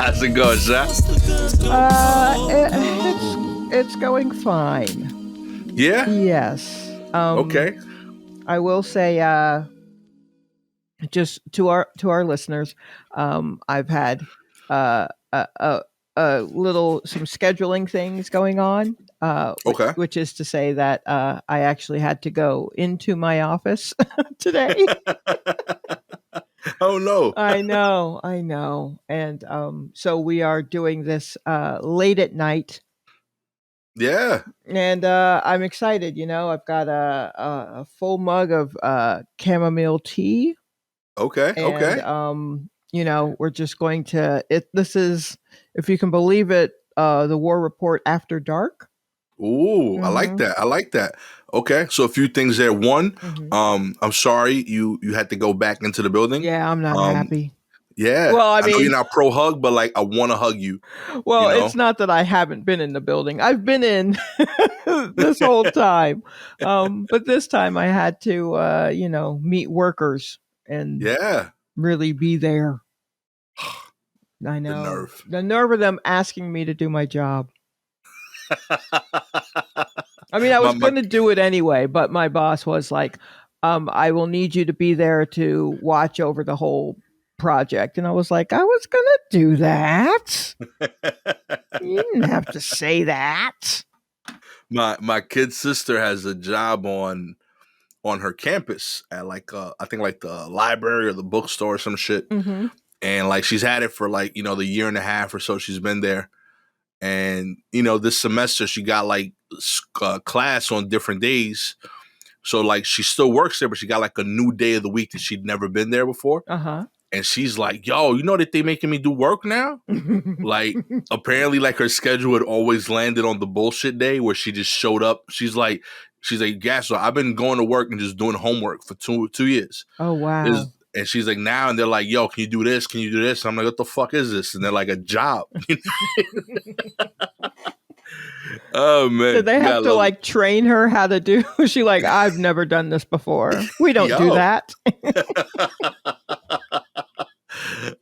How's it going, Sha? It's going fine. Yeah? Yes. Okay. I will say, just to our listeners, I've had a little some scheduling things going on. Okay. Which is to say that I actually had to go into my office today. Oh, no. I know, and so we are doing this late at night. Yeah. And I'm excited. I've got a full mug of chamomile tea, Okay. and Okay. we're just going to. This is, if you can believe it, the War Report After Dark. Ooh, I like Mm-hmm. that. I like that. Okay. So a few things there. One, Mm-hmm. I'm sorry you had to go back into the building. Yeah, I'm not Um, happy. yeah. Well, I I know mean, you're not pro hug, but like I want to hug you, you well, know? it's not that I haven't been in the building. I've been in this whole time, but this time I had to, meet workers and Yeah. really be there. I The know. nerve. The nerve of them asking me to do my job. I mean, I my, was my going to do it anyway, but my boss was like, I will need you to be there to watch over the whole project. And I was like, I was going to do that. You didn't have to say that. my kid's sister has a job on her campus at like I think like the library or the bookstore or some shit. Mm-hmm. And like she's had it for like, the year and a half or so she's been there. And this semester she got like class on different days. So like she still works there, but she got like a new day of the week that she'd never been there before. Uh-huh. And she's like, yo, you know that they making me do work now? Like apparently like her schedule had always landed on the bullshit day where she just showed up. She's like, Gastor, I've been going to work and just doing homework for two years. Oh, wow. And she's like, now, and they're like, yo, can you do this? Can you do this? And I'm like, what the fuck is this? And they're like, a job. Oh man. Did they have to like train her how to do? She like, I've never done this before. We don't do that.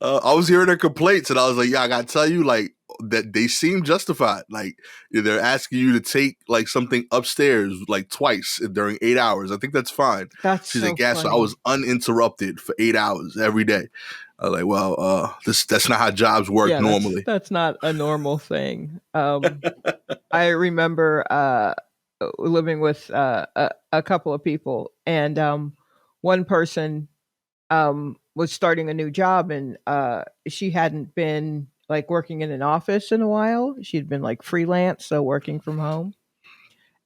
I was hearing her complaints and I was like, yeah, I gotta tell you, like, that they seem justified. Like they're asking you to take like something upstairs like twice during 8 hours. I think that's fine. She's like, yeah, so I was uninterrupted for 8 hours every day. I was like, well, that's not how jobs work normally. That's not a normal thing. I remember living with a couple of people, and one person was starting a new job, and she hadn't been like working in an office in a while. She'd been like freelance, so working from home.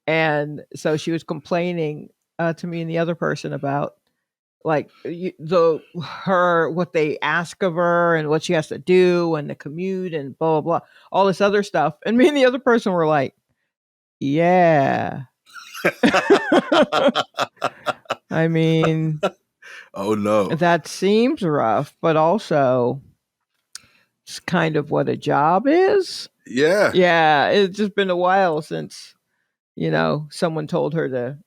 And so she was complaining to me and the other person about like what they ask of her and what she has to do and the commute and blah blah blah, all this other stuff. And me and the other person were like, yeah. I mean, oh no, that seems rough, but also it's kind of what a job is. Yeah, it's just been a while since someone told her to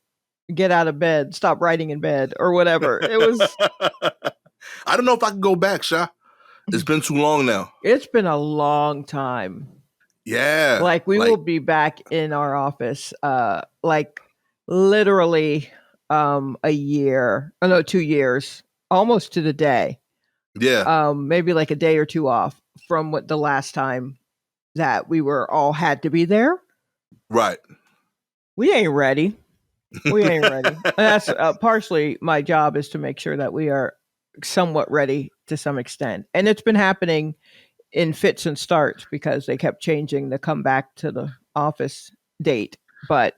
get out of bed, stop writing in bed, or whatever. It was. I don't know if I can go back, Sha. It's been too long now. It's been a long time. Yeah. Like we will be back in our office, like literally a year. Oh no, 2 years, almost to the day. Yeah. Maybe like a day or two off from what the last time that we were all had to be there. Right. We ain't ready. And that's partially my job, is to make sure that we are somewhat ready to some extent. And it's been happening in fits and starts because they kept changing the come back to the office date. But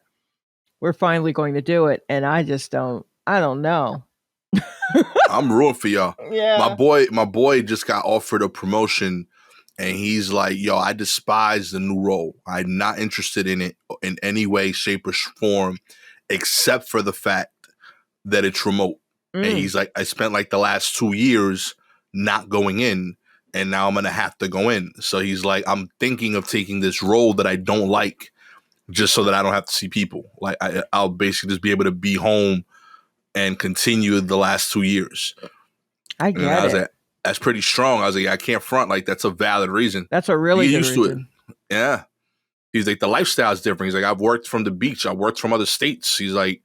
we're finally going to do it. And I don't know. I'm rooting for y'all. Yeah. My boy just got offered a promotion and he's like, yo, I despise the new role. I'm not interested in it in any way, shape, or form, except for the fact that it's remote. And he's like, I spent like the last 2 years not going in, and now I'm going to have to go in. So he's like, I'm thinking of taking this role that I don't like just so that I don't have to see people. Like I'll basically just be able to be home and continue the last 2 years. I get it. That's pretty strong. I was like, I can't front. Like, that's a valid reason. That's a really You good used to reason. it. Yeah. He's like, the lifestyle's different. He's like, I've worked from the beach. I worked from other states. He's like,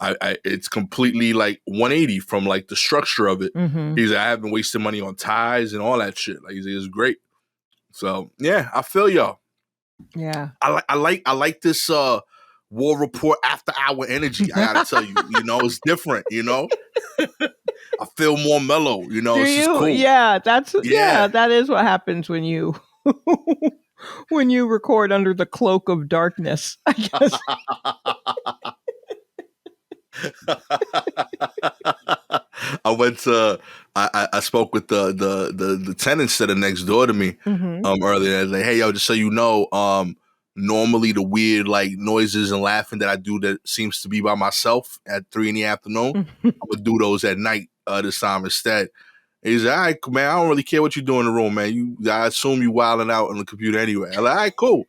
it's completely like 180 from like the structure of it. Mm-hmm. He's like, I haven't wasted money on ties and all that shit. Like, it's great. So yeah, I feel y'all. Yeah. I like this war report after hour energy. I gotta tell you, it's different. I feel more mellow. Do It's just you? cool. Yeah, Yeah. that is what happens when you when you record under the cloak of darkness, I guess. I spoke with the tenants that are next door to me earlier. I was like, hey yo, just so you know, normally the weird like noises and laughing that I do that seems to be by myself at 3 p.m, I'm gonna do those at night this time instead. He's like, all right, man, I don't really care what you do in the room, man. I assume you wilding out on the computer anyway. I'm like, all right, cool.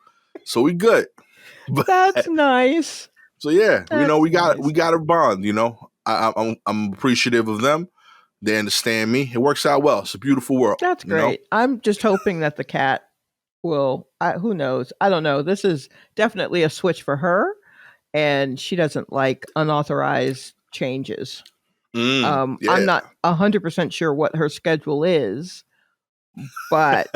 So we good. But, That's nice. so yeah, That's we got nice. a bond. I'm appreciative of them. They understand me. It works out well. It's a beautiful world. That's great. I'm just hoping that the cat will. Who knows? I don't know. This is definitely a switch for her, and she doesn't like unauthorized changes. Yeah. I'm not 100% sure what her schedule is, but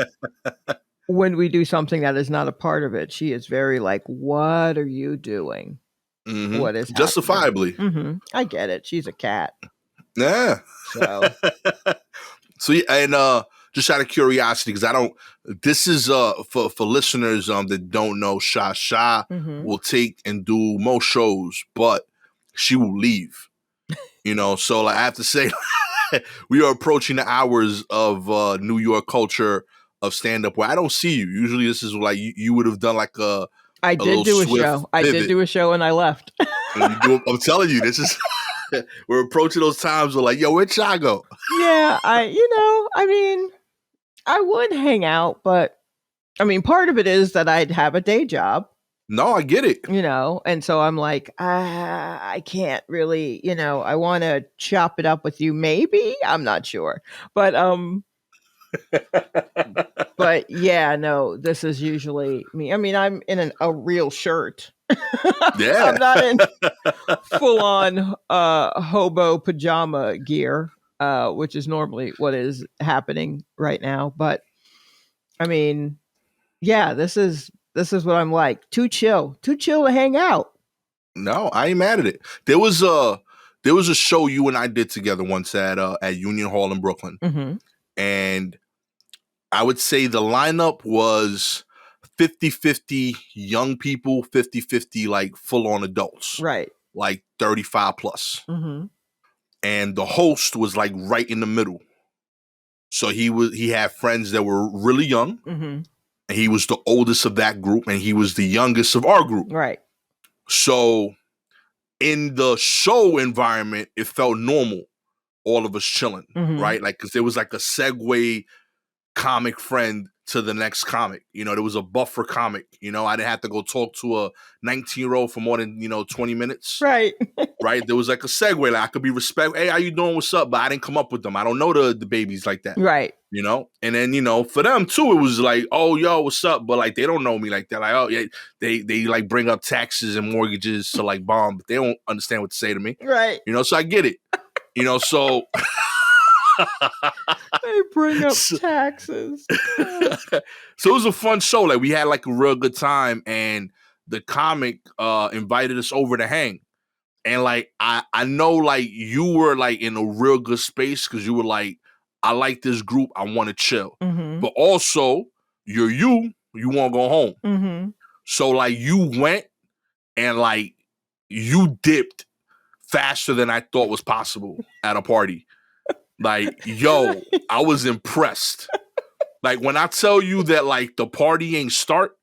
when we do something that is not a part of it, she is very like, "What are you doing? What is justifiably?" I get it. She's a cat. Yeah. So so yeah, and just out of curiosity, because I don't. This is for listeners that don't know, Sha will take and do most shows, but she will leave. So like I have to say, we are approaching the hours of New York culture of stand up where I don't see you. Usually, this is like you would have done like I did do a show. I did do a show and I left. I'm telling you, this is. We're approaching those times. We're like, yo, where'd Sha go? Yeah, I mean, I would hang out, but I mean, part of it is that I'd have a day job. No, I get it. And so I'm like, I can't really, I want to chop it up with you. Maybe I'm not sure, but but yeah, no, this is usually me. I mean, I'm in a real shirt. Yeah, I'm not in full on hobo pajama gear, which is normally what is happening right now. But I mean, yeah, this is what I'm like. Too chill to hang out. No, I ain't mad at it. There was a show you and I did together once at Union Hall in Brooklyn, and I would say the lineup was 50-50 young people, 50-50 like full on adults, Right? Like 35 plus, and the host was like right in the middle. So he had friends that were really young, and he was the oldest of that group, and he was the youngest of our group, right? So in the show environment, it felt normal, all of us chilling, right? Like, because there was like a segue comic friend to the next comic. There was a buffer comic. I didn't have to go talk to a 19-year-old for more than 20 minutes. Right. Right. There was like a segue. Like I could be respectful. Hey, how you doing? What's up? But I didn't come up with them. I don't know the babies like that. Right. And then for them too, it was like, oh yo, what's up? But like they don't know me like that. Like, oh yeah, they like bring up taxes and mortgages to like bomb, but they don't understand what to say to me. Right. So I get it. So they bring up taxes. So it was a fun show. Like we had like a real good time, and the comic invited us over to hang. And like I know like you were like in a real good space because you were like, I like this group, I want to chill. But also you want to go home. So like you went and like you dipped faster than I thought was possible at a party. Like, yo, I was impressed. Like when I tell you that like the party ain't start,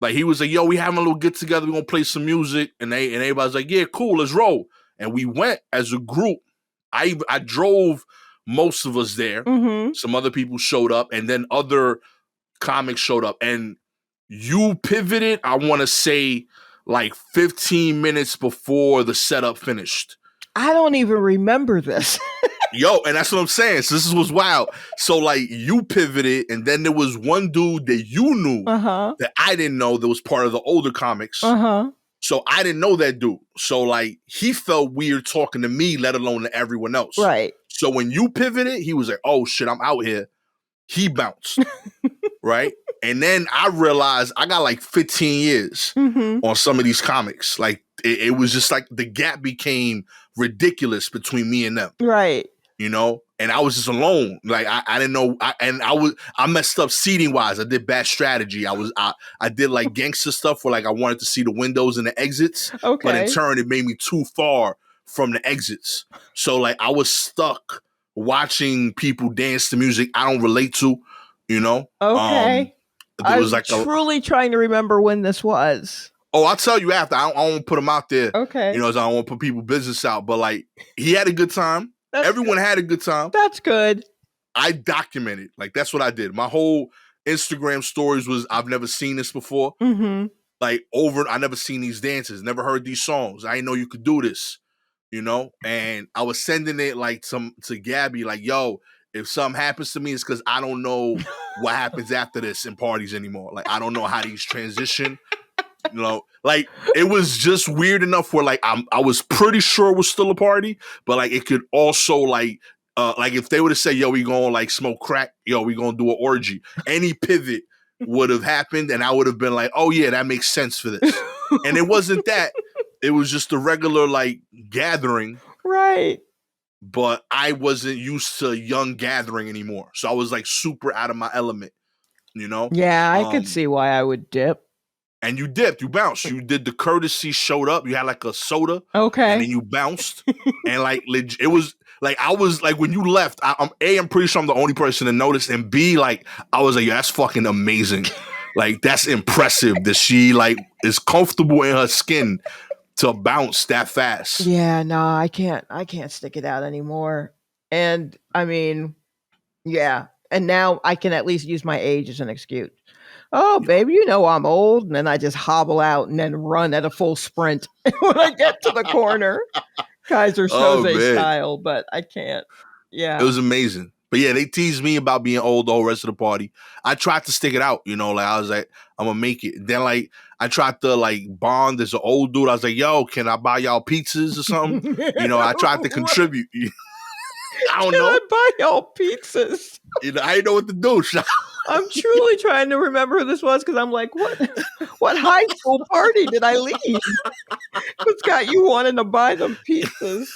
like he was like, yo, we having a little get together, we gonna play some music, and everybody's like, yeah, cool, let's roll. And we went as a group. I drove most of us there. Some other people showed up, and then other comics showed up. And you pivoted, I want to say, like 15 minutes before the setup finished. I don't even remember this. Yo, and that's what I'm saying. So this was wild. So like you pivoted, and then there was one dude that you knew that I didn't know that was part of the older comics. So I didn't know that dude. So like he felt weird talking to me, let alone to everyone else. Right. So when you pivoted, he was like, "Oh shit, I'm out here." He bounced. Right. And then I realized I got like 15 years on some of these comics. Like it was just like the gap became ridiculous between me and them. Right. You know, and I was just alone. Like I didn't know. I messed up seating wise. I did bad strategy. I did like gangster stuff where like I wanted to see the windows and the exits. Okay. But in turn, it made me too far from the exits. So like I was stuck watching people dance to music I don't relate to. You know. Okay. There was I'm truly trying to remember when this was. Oh, I'll tell you after. I don't want to put them out there. Okay. You know, I don't want to put people's business out. But like, he had a good time. Everyone had a good time. That's good. I documented. Like, that's what I did. My whole Instagram stories was, I've never seen this before. Like, I never seen these dances. Never heard these songs. I didn't know you could do this. You know? And I was sending it, like, to Gabby, like, yo, if something happens to me, it's because I don't know what happens after this in parties anymore. Like, I don't know how these transition. You know, like it was just weird enough where like I was pretty sure it was still a party, but like it could also like if they would have said, yo, we gonna like smoke crack, yo, we gonna do an orgy, any pivot would have happened, and I would have been like, oh yeah, that makes sense for this. And it wasn't that. It was just a regular like gathering. Right. But I wasn't used to young gathering anymore. So I was like super out of my element, you know? Yeah, I could see why I would dip. And you dipped, you bounced. You did the courtesy, showed up. You had like a soda. Okay. And then you bounced. And like, it was like, I was like, when you left, I'm pretty sure I'm the only person to notice. And B, like, I was like, yeah, that's fucking amazing. Like, that's impressive that she like is comfortable in her skin to bounce that fast. Yeah, no, I can't stick it out anymore. And I mean, yeah. And now I can at least use my age as an excuse. Oh, baby, you know I'm old. And then I just hobble out and then run at a full sprint when I get to the corner. Kaiser Soze style, but I can't. Yeah. It was amazing. But yeah, they teased me about being old the whole rest of the party. I tried to stick it out, you know, like I was like, I'm gonna make it. Then like I tried to like bond. There's an old dude. I was like, yo, can I buy y'all pizzas or something? You know, I tried to contribute. I don't know. Can I buy y'all pizzas? You know, I didn't know what to do. I'm truly trying to remember who this was because I'm like, what high school party did I leave? What's got you wanting to buy them pizzas?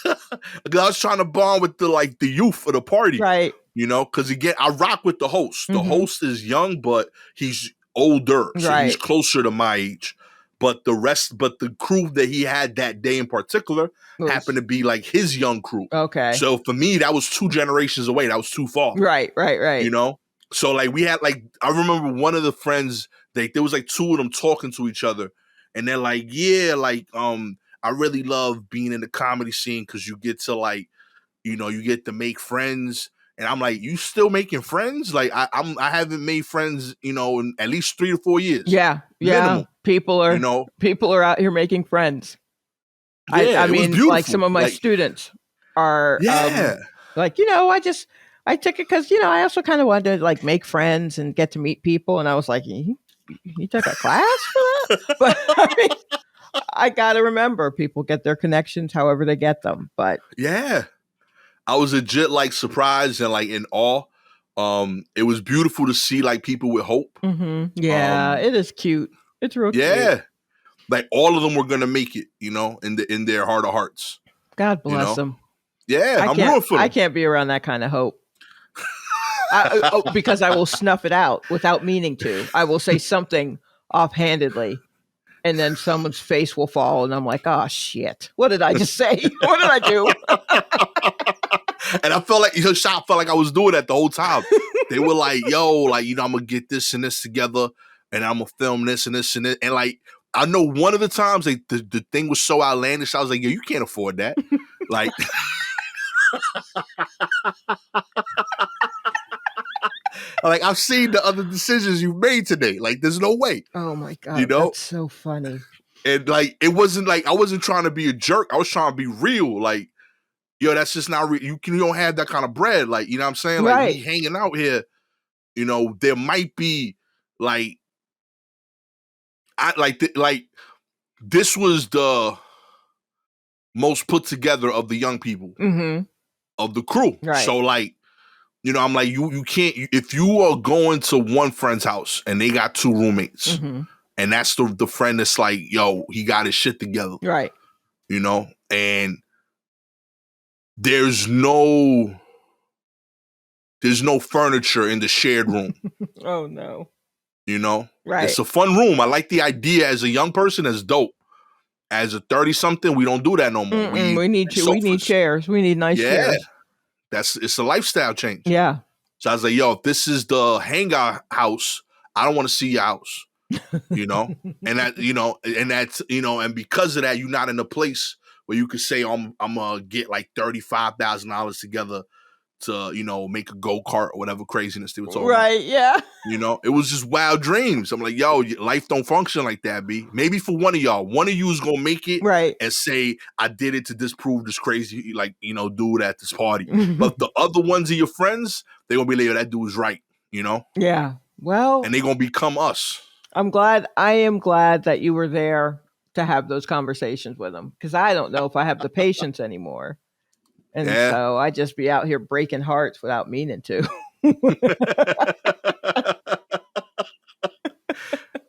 Because I was trying to bond with the youth of the party, right? You know, because again, I rock with the host. The host is young, but he's older, so he's closer to my age. But the crew that he had that day in particular happened to be like his young crew. Okay. So for me, that was 2 generations away. That was too far. Right. You know? So like we had like, I remember one of the friends, there was like 2 of them talking to each other. And they're like, yeah, like, I really love being in the comedy scene because you get to like, you know, you get to make friends. And I'm like, you still making friends? Like I haven't made friends, you know, in at least 3 to 4 years. Yeah. Minimum. People are out here making friends. Yeah, I mean, like some of my students are like, you know, I took it because, you know, I also kind of wanted to like make friends and get to meet people. And I was like, you took a class for that? But I mean, I got to remember people get their connections however they get them. But yeah, I was legit like surprised and like in awe. It was beautiful to see like people with hope. Yeah, it is cute. It's real cute. Yeah. Like all of them were gonna make it, you know, in their heart of hearts. God bless them. Yeah, I'm rooting for them. I can't be around that kind of hope. Because I will snuff it out without meaning to. I will say something offhandedly, and then someone's face will fall, and I'm like, oh shit. What did I just say? What did I do? And I felt like, Shop felt like I was doing that the whole time. They were like, yo, like, you know, I'm gonna get this and this together, and I'm gonna film this and this and this. And like, I know one of the times like the thing was so outlandish, I was like, yo, you can't afford that. Like like I've seen the other decisions you've made today. Like, there's no way. Oh my God. You know? That's so funny. And like it wasn't like I wasn't trying to be a jerk. I was trying to be real. Like, yo, that's just not you don't have that kind of bread. Like, you know what I'm saying? Like, we Right. hanging out here, you know, there might be like this was the most put together of the young people of the crew. Right. So like, you know, I'm like, you can't, if you are going to one friend's house and they got 2 roommates, and that's the friend that's like, yo, he got his shit together. Right. You know, and there's no furniture in the shared room. Oh no. You know? Right. It's a fun room. I like the idea as a young person. That's dope. As a 30-something, we don't do that no more. We need chairs. We need nice chairs. It's a lifestyle change. Yeah. So I was like, yo, if this is the hangout house, I don't want to see your house. You know? And that, you know, and that's, you know, and because of that, you're not in a place where you could say, I'm gonna get like $35,000 together to, you know, make a go-kart or whatever craziness they were talking about. Right, yeah. You know, it was just wild dreams. I'm like, yo, life don't function like that, B. Maybe for one of y'all, one of you is gonna make it and say, I did it to disprove this crazy, like, you know, dude at this party. But the other ones of your friends, they're gonna be like, yo, that dude's right, you know? Yeah. Well, and they're gonna become us. I am glad that you were there to have those conversations with them, because I don't know if I have the patience anymore. And so I just be out here breaking hearts without meaning to.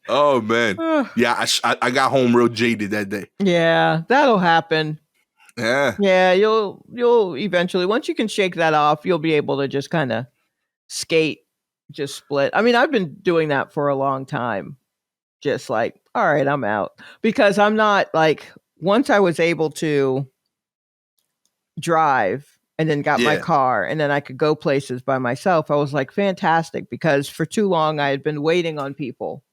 Oh man, yeah, I got home real jaded that day. Yeah, that'll happen. Yeah, you'll eventually, once you can shake that off, you'll be able to just kind of skate, just split. I mean, I've been doing that for a long time. Just like, all right, I'm out, because I'm not like, once I was able to drive and then got my car and then I could go places by myself, I was like, fantastic, because for too long I had been waiting on people.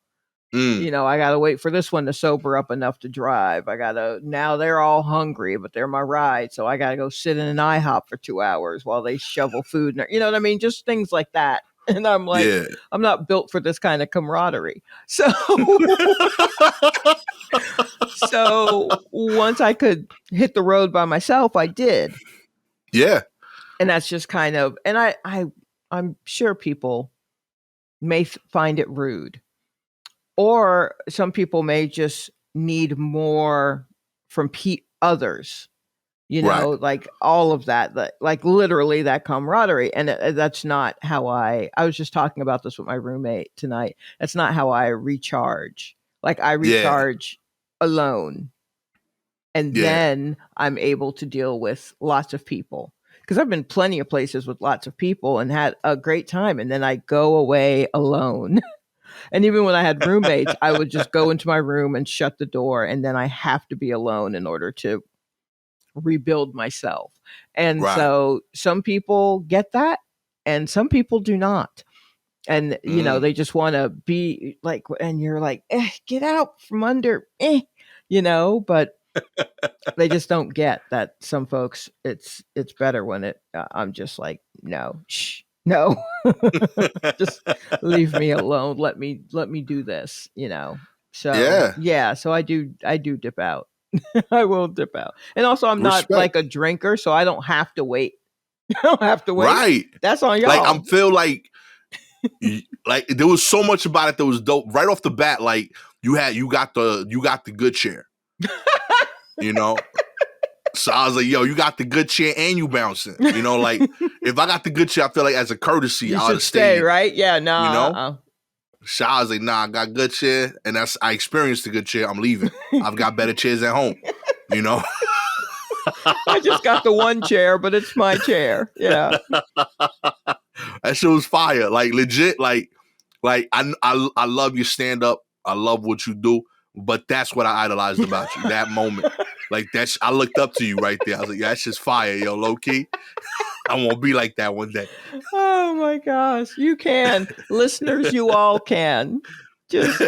You know, I got to wait for this one to sober up enough to drive. Now they're all hungry, but they're my ride. So I got to go sit in an IHOP for 2 hours while they shovel food. You know what I mean? Just things like that. And I'm like, I'm not built for this kind of camaraderie. So, so once I could hit the road by myself, I did. Yeah. And that's just kind of, and I'm sure people may find it rude, or some people may just need more from others, you know, like all of that, like literally that camaraderie. And that's not how I was just talking about this with my roommate tonight. That's not how I recharge. Like, I recharge alone. And then I'm able to deal with lots of people, because I've been plenty of places with lots of people and had a great time. And then I go away alone. And even when I had roommates, I would just go into my room and shut the door. And then I have to be alone in order to rebuild myself. And so some people get that and some people do not. And, you know, they just want to be like, and you're like, get out from under, you know, but they just don't get that some folks, it's better when I'm just like, no, no, just leave me alone. Let me do this, you know? So so I do dip out. I will dip out. And also, I'm not like a drinker, so I don't have to wait. I don't have to wait. Right. That's on y'all. Like, I feel like there was so much about it that was dope. Right off the bat, like, you got the good chair. You know? So I was like, yo, you got the good chair and you bouncing. You know, like, if I got the good chair, I feel like as a courtesy, I ought to stay. Right? Yeah, no. You know? So I was like, nah, I got good chair, and I experienced the good chair. I'm leaving. I've got better chairs at home. You know? I just got the one chair, but it's my chair. Yeah. That shit was fire. Like, legit, like I love your stand-up. I love what you do. But that's what I idolized about you, that moment. Like, I looked up to you right there. I was like, yeah, that's just fire, yo, low-key. I won't be like that one day. Oh my gosh. You can. Listeners, you all can. Just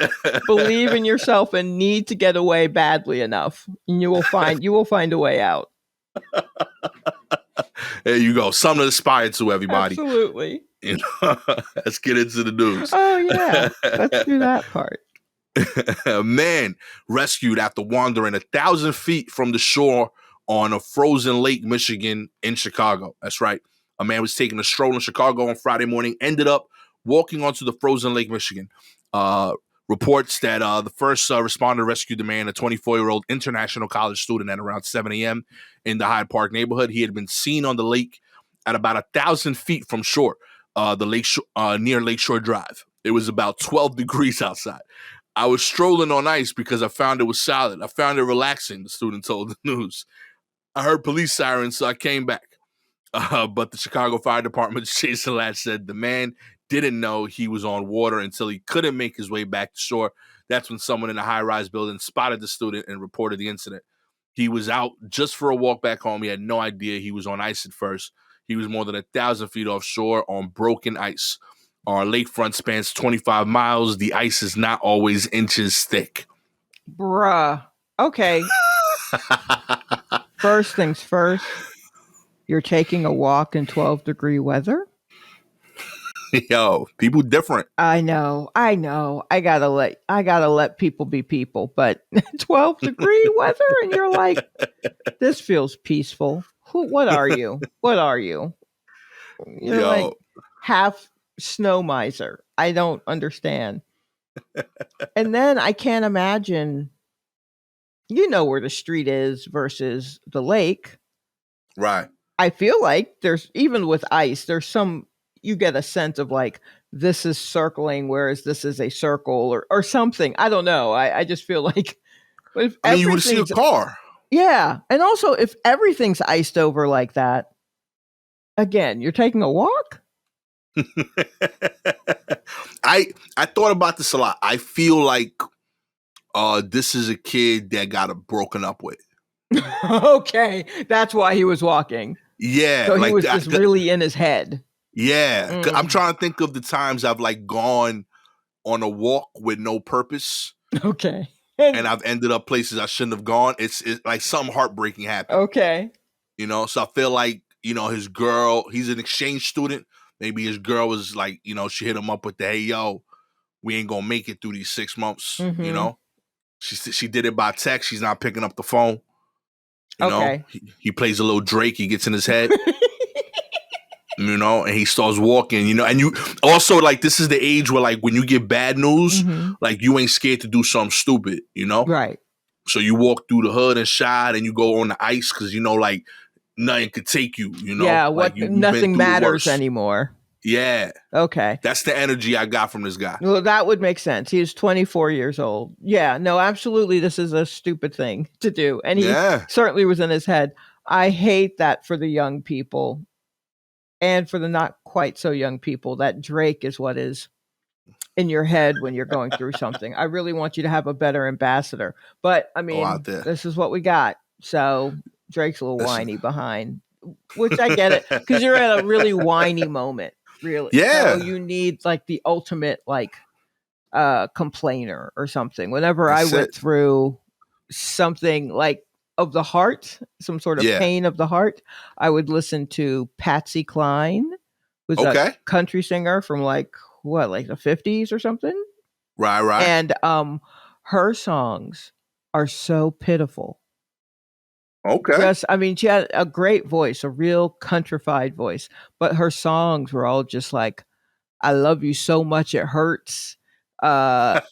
believe in yourself and need to get away badly enough. And you will find a way out. There you go. Something to aspire to, everybody. Absolutely. You know? Let's get into the news. Oh yeah. Let's do that part. A man rescued after wandering 1,000 feet from the shore on a frozen Lake, Michigan in Chicago. That's right. A man was taking a stroll in Chicago on Friday morning, ended up walking onto the frozen Lake, Michigan. Reports that the first responder rescued the man, a 24-year-old international college student, at around 7 a.m. in the Hyde Park neighborhood. He had been seen on the lake at about 1,000 feet from shore, near Lakeshore Drive. It was about 12 degrees outside. I was strolling on ice because I found it was solid. I found it relaxing, the student told the news. I heard police sirens, so I came back. But the Chicago Fire Department's Jason Latch said the man didn't know he was on water until he couldn't make his way back to shore. That's when someone in a high-rise building spotted the student and reported the incident. He was out just for a walk back home. He had no idea he was on ice at first. He was more than 1,000 feet offshore on broken ice. Our lakefront spans 25 miles. The ice is not always inches thick. Bruh. Okay. First things first. You're taking a walk in 12-degree weather? Yo, people different. I know. I gotta let people be people, but 12-degree weather, and you're like, this feels peaceful. What are you? What are you? You're like half snow miser. I don't understand. And then I can't imagine, where the street is versus the lake. Right. I feel like there's, even with ice, you get a sense of like, this is circling, whereas this is a circle or something. I don't know. I just feel like, if you would see a car. Yeah. And also, if everything's iced over like that, again, you're taking a walk? I thought about this a lot. I feel like this is a kid that got broken up with. Okay. That's why he was walking. Yeah. So he was just really in his head. Yeah. I'm trying to think of the times I've like gone on a walk with no purpose. Okay. And I've ended up places I shouldn't have gone. It's like something heartbreaking happened. Okay. So I feel like, his girl, he's an exchange student. Maybe his girl was like, she hit him up with the, hey, yo, we ain't going to make it through these 6 months. Mm-hmm. She did it by text. She's not picking up the phone. Okay. He plays a little Drake. He gets in his head. And he starts walking, and you also, like, this is the age where, like, when you get bad news, like, you ain't scared to do something stupid, Right. So you walk through the hood and shot, and you go on the ice because, like, nothing could take you, Yeah, like nothing matters anymore. Yeah. Okay. That's the energy I got from this guy. Well, that would make sense. He was 24 years old. Yeah, no, absolutely. This is a stupid thing to do. And he certainly was in his head. I hate that for the young people. And for the not quite so young people, that Drake is what is in your head when you're going through something. I really want you to have a better ambassador. But I mean, this is what we got. So Drake's a little whiny behind, which I get it, because you're at a really whiny moment, really. Yeah. So you need like the ultimate like complainer or something. Whenever I went through something like of the heart, some sort of pain of the heart, I would listen to Patsy Cline, who's a country singer from like the 50s or something. Right. And her songs are so pitiful. Okay. She had a great voice, a real countrified voice, but her songs were all just like, I love you so much it hurts. I'm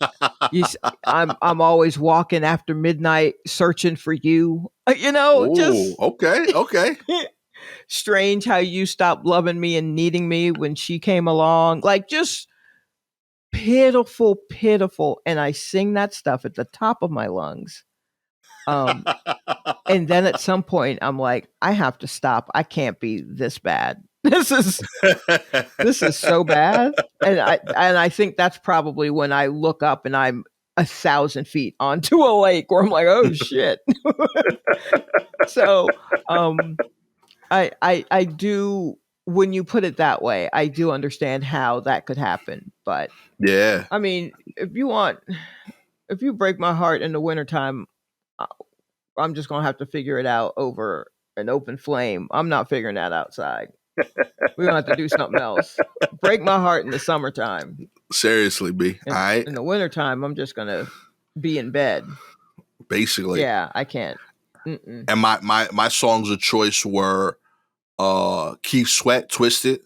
always walking after midnight searching for you. Just okay. Strange how you stopped loving me and needing me when she came along. Like, just pitiful. And I sing that stuff at the top of my lungs. And then at some point I'm like, I have to stop. I can't be this bad. This is so bad. And I think that's probably when I look up and I'm 1,000 feet onto a lake where I'm like, oh shit. So I do, when you put it that way, I do understand how that could happen. But yeah, I mean, if you break my heart in the wintertime, I'm just gonna have to figure it out over an open flame. I'm not figuring that outside. We're gonna have to do something else. Break my heart in the summertime. Seriously, B. All right. In the wintertime, I'm just gonna be in bed. Basically. Yeah, I can't. Mm-mm. And my songs of choice were Keith Sweat, Twisted.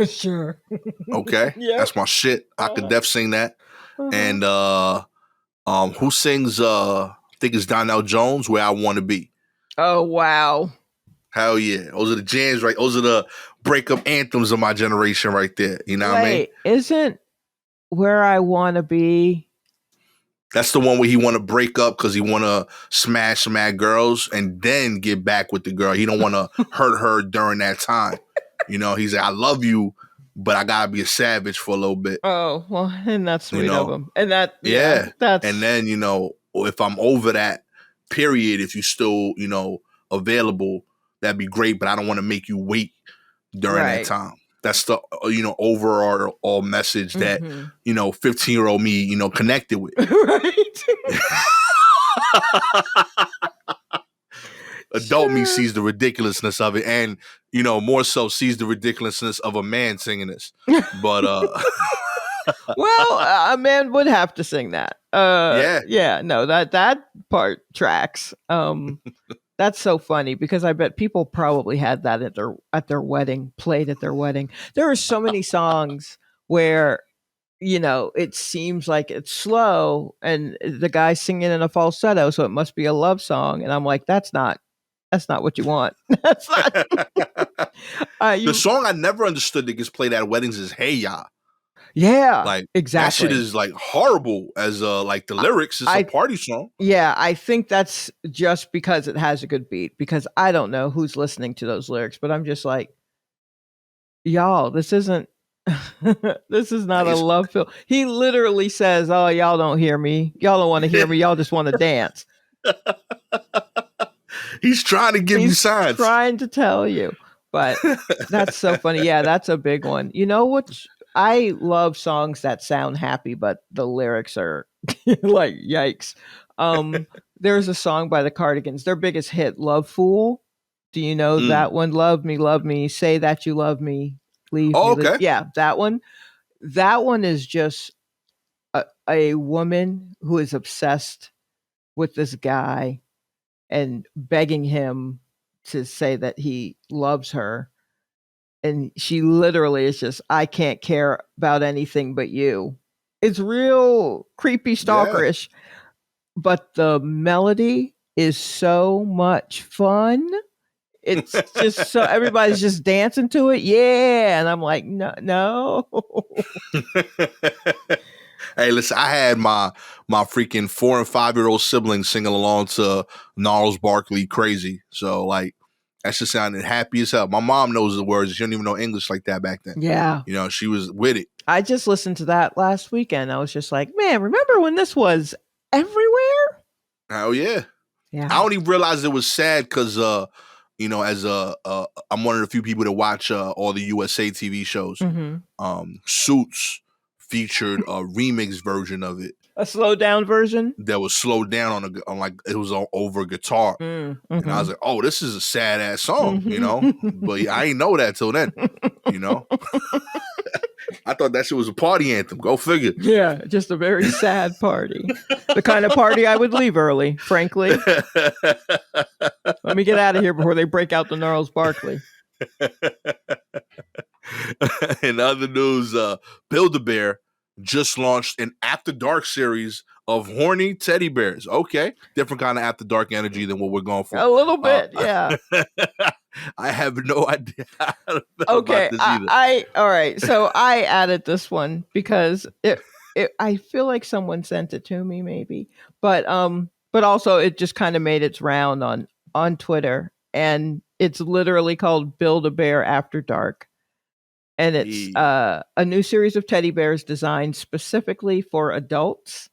Sure. Okay. Yep. That's my shit. I could def sing that. Uh-huh. And who sings I think it's Donnell Jones, Where I Wanna Be. Oh wow. Hell yeah. Those are the jams, right? Those are the breakup anthems of my generation right there. You know what I mean? Wait, isn't Where I Wanna Be? That's the one where he want to break up because he want to smash mad girls and then get back with the girl. He don't want to hurt her during that time. You know, he's like, I love you, but I gotta be a savage for a little bit. Oh well, and that's You sweet of know, him. And that, yeah, yeah. And that's then if I'm over that period, if you still available, that'd be great. But I don't want to make you wait during that right. time. That's the overall message that Mm-hmm. 15-year-old me connected with. Right. Adult me Sure. sees the ridiculousness of it, and more so sees the ridiculousness of a man singing this. But Well, a man would have to sing that. yeah, Yeah, no, that part tracks. That's so funny because I bet people probably had that at their wedding, played at their wedding. There are so many songs where it seems like it's slow and the guy's singing in a falsetto, so it must be a love song. And I'm like, that's not what you want. That's not the you. song I never understood that gets played at weddings is "Hey Ya." Yeah, Like that shit exactly. is like horrible as like the lyrics. It's a I party song. Yeah, I think that's just because it has a good beat. Because I don't know who's listening to those lyrics, but I'm just like, y'all, this isn't. This is not Like, a it's, love film. He literally says, "Oh, y'all don't hear me. Y'all don't want to hear me. Y'all just want to dance." he's trying to give you He's signs. trying to tell you, but that's so funny. Yeah, that's a big one. You know what? I love songs that sound happy, but the lyrics are like yikes. There's a song by the Cardigans, their biggest hit, "Love Fool." Do you know Mm. that one? Love me, say that you love me, leave Oh, me. okay. Yeah, that one. That one is just a woman who is obsessed with this guy and begging him to say that he loves her. And she literally is just, I can't care about anything but you. It's real creepy, Yeah. stalkerish, but the melody is so much fun. It's just so everybody's just dancing to it. Yeah. And I'm like, no, no. Hey, listen, I had my freaking 4 and 5-year-old siblings singing along to Gnarls Barkley "Crazy." So like that just sounded happy as hell. My mom knows the words. She didn't even know English like that back then. Yeah. She was with it. I just listened to that last weekend. I was just like, man, remember when this was everywhere? Hell yeah. Yeah. I only realized it was sad because as I'm one of the few people that watch all the USA TV shows. Mm-hmm. Suits featured a remix version of it A slowed down version. that was slowed down on like it was over guitar. And I was Mm-hmm. like, oh, this is a sad ass song, Mm-hmm. But yeah, I ain't know that till then, I thought that shit was a party anthem. Go figure. Yeah, just a very sad party. The kind of party I would leave early, frankly. Let me get out of here before they break out the Gnarls Barkley. In other news, Build-A-Bear just launched an After Dark series of horny teddy bears. Okay, different kind of After Dark energy than what we're going for. A little bit, yeah. I have no idea how to feel Okay, about this either. all right. So I added this one because I feel like someone sent it to me, maybe, but also it just kind of made its round on Twitter, and it's literally called Build-A-Bear After Dark. And it's a new series of teddy bears designed specifically for adults.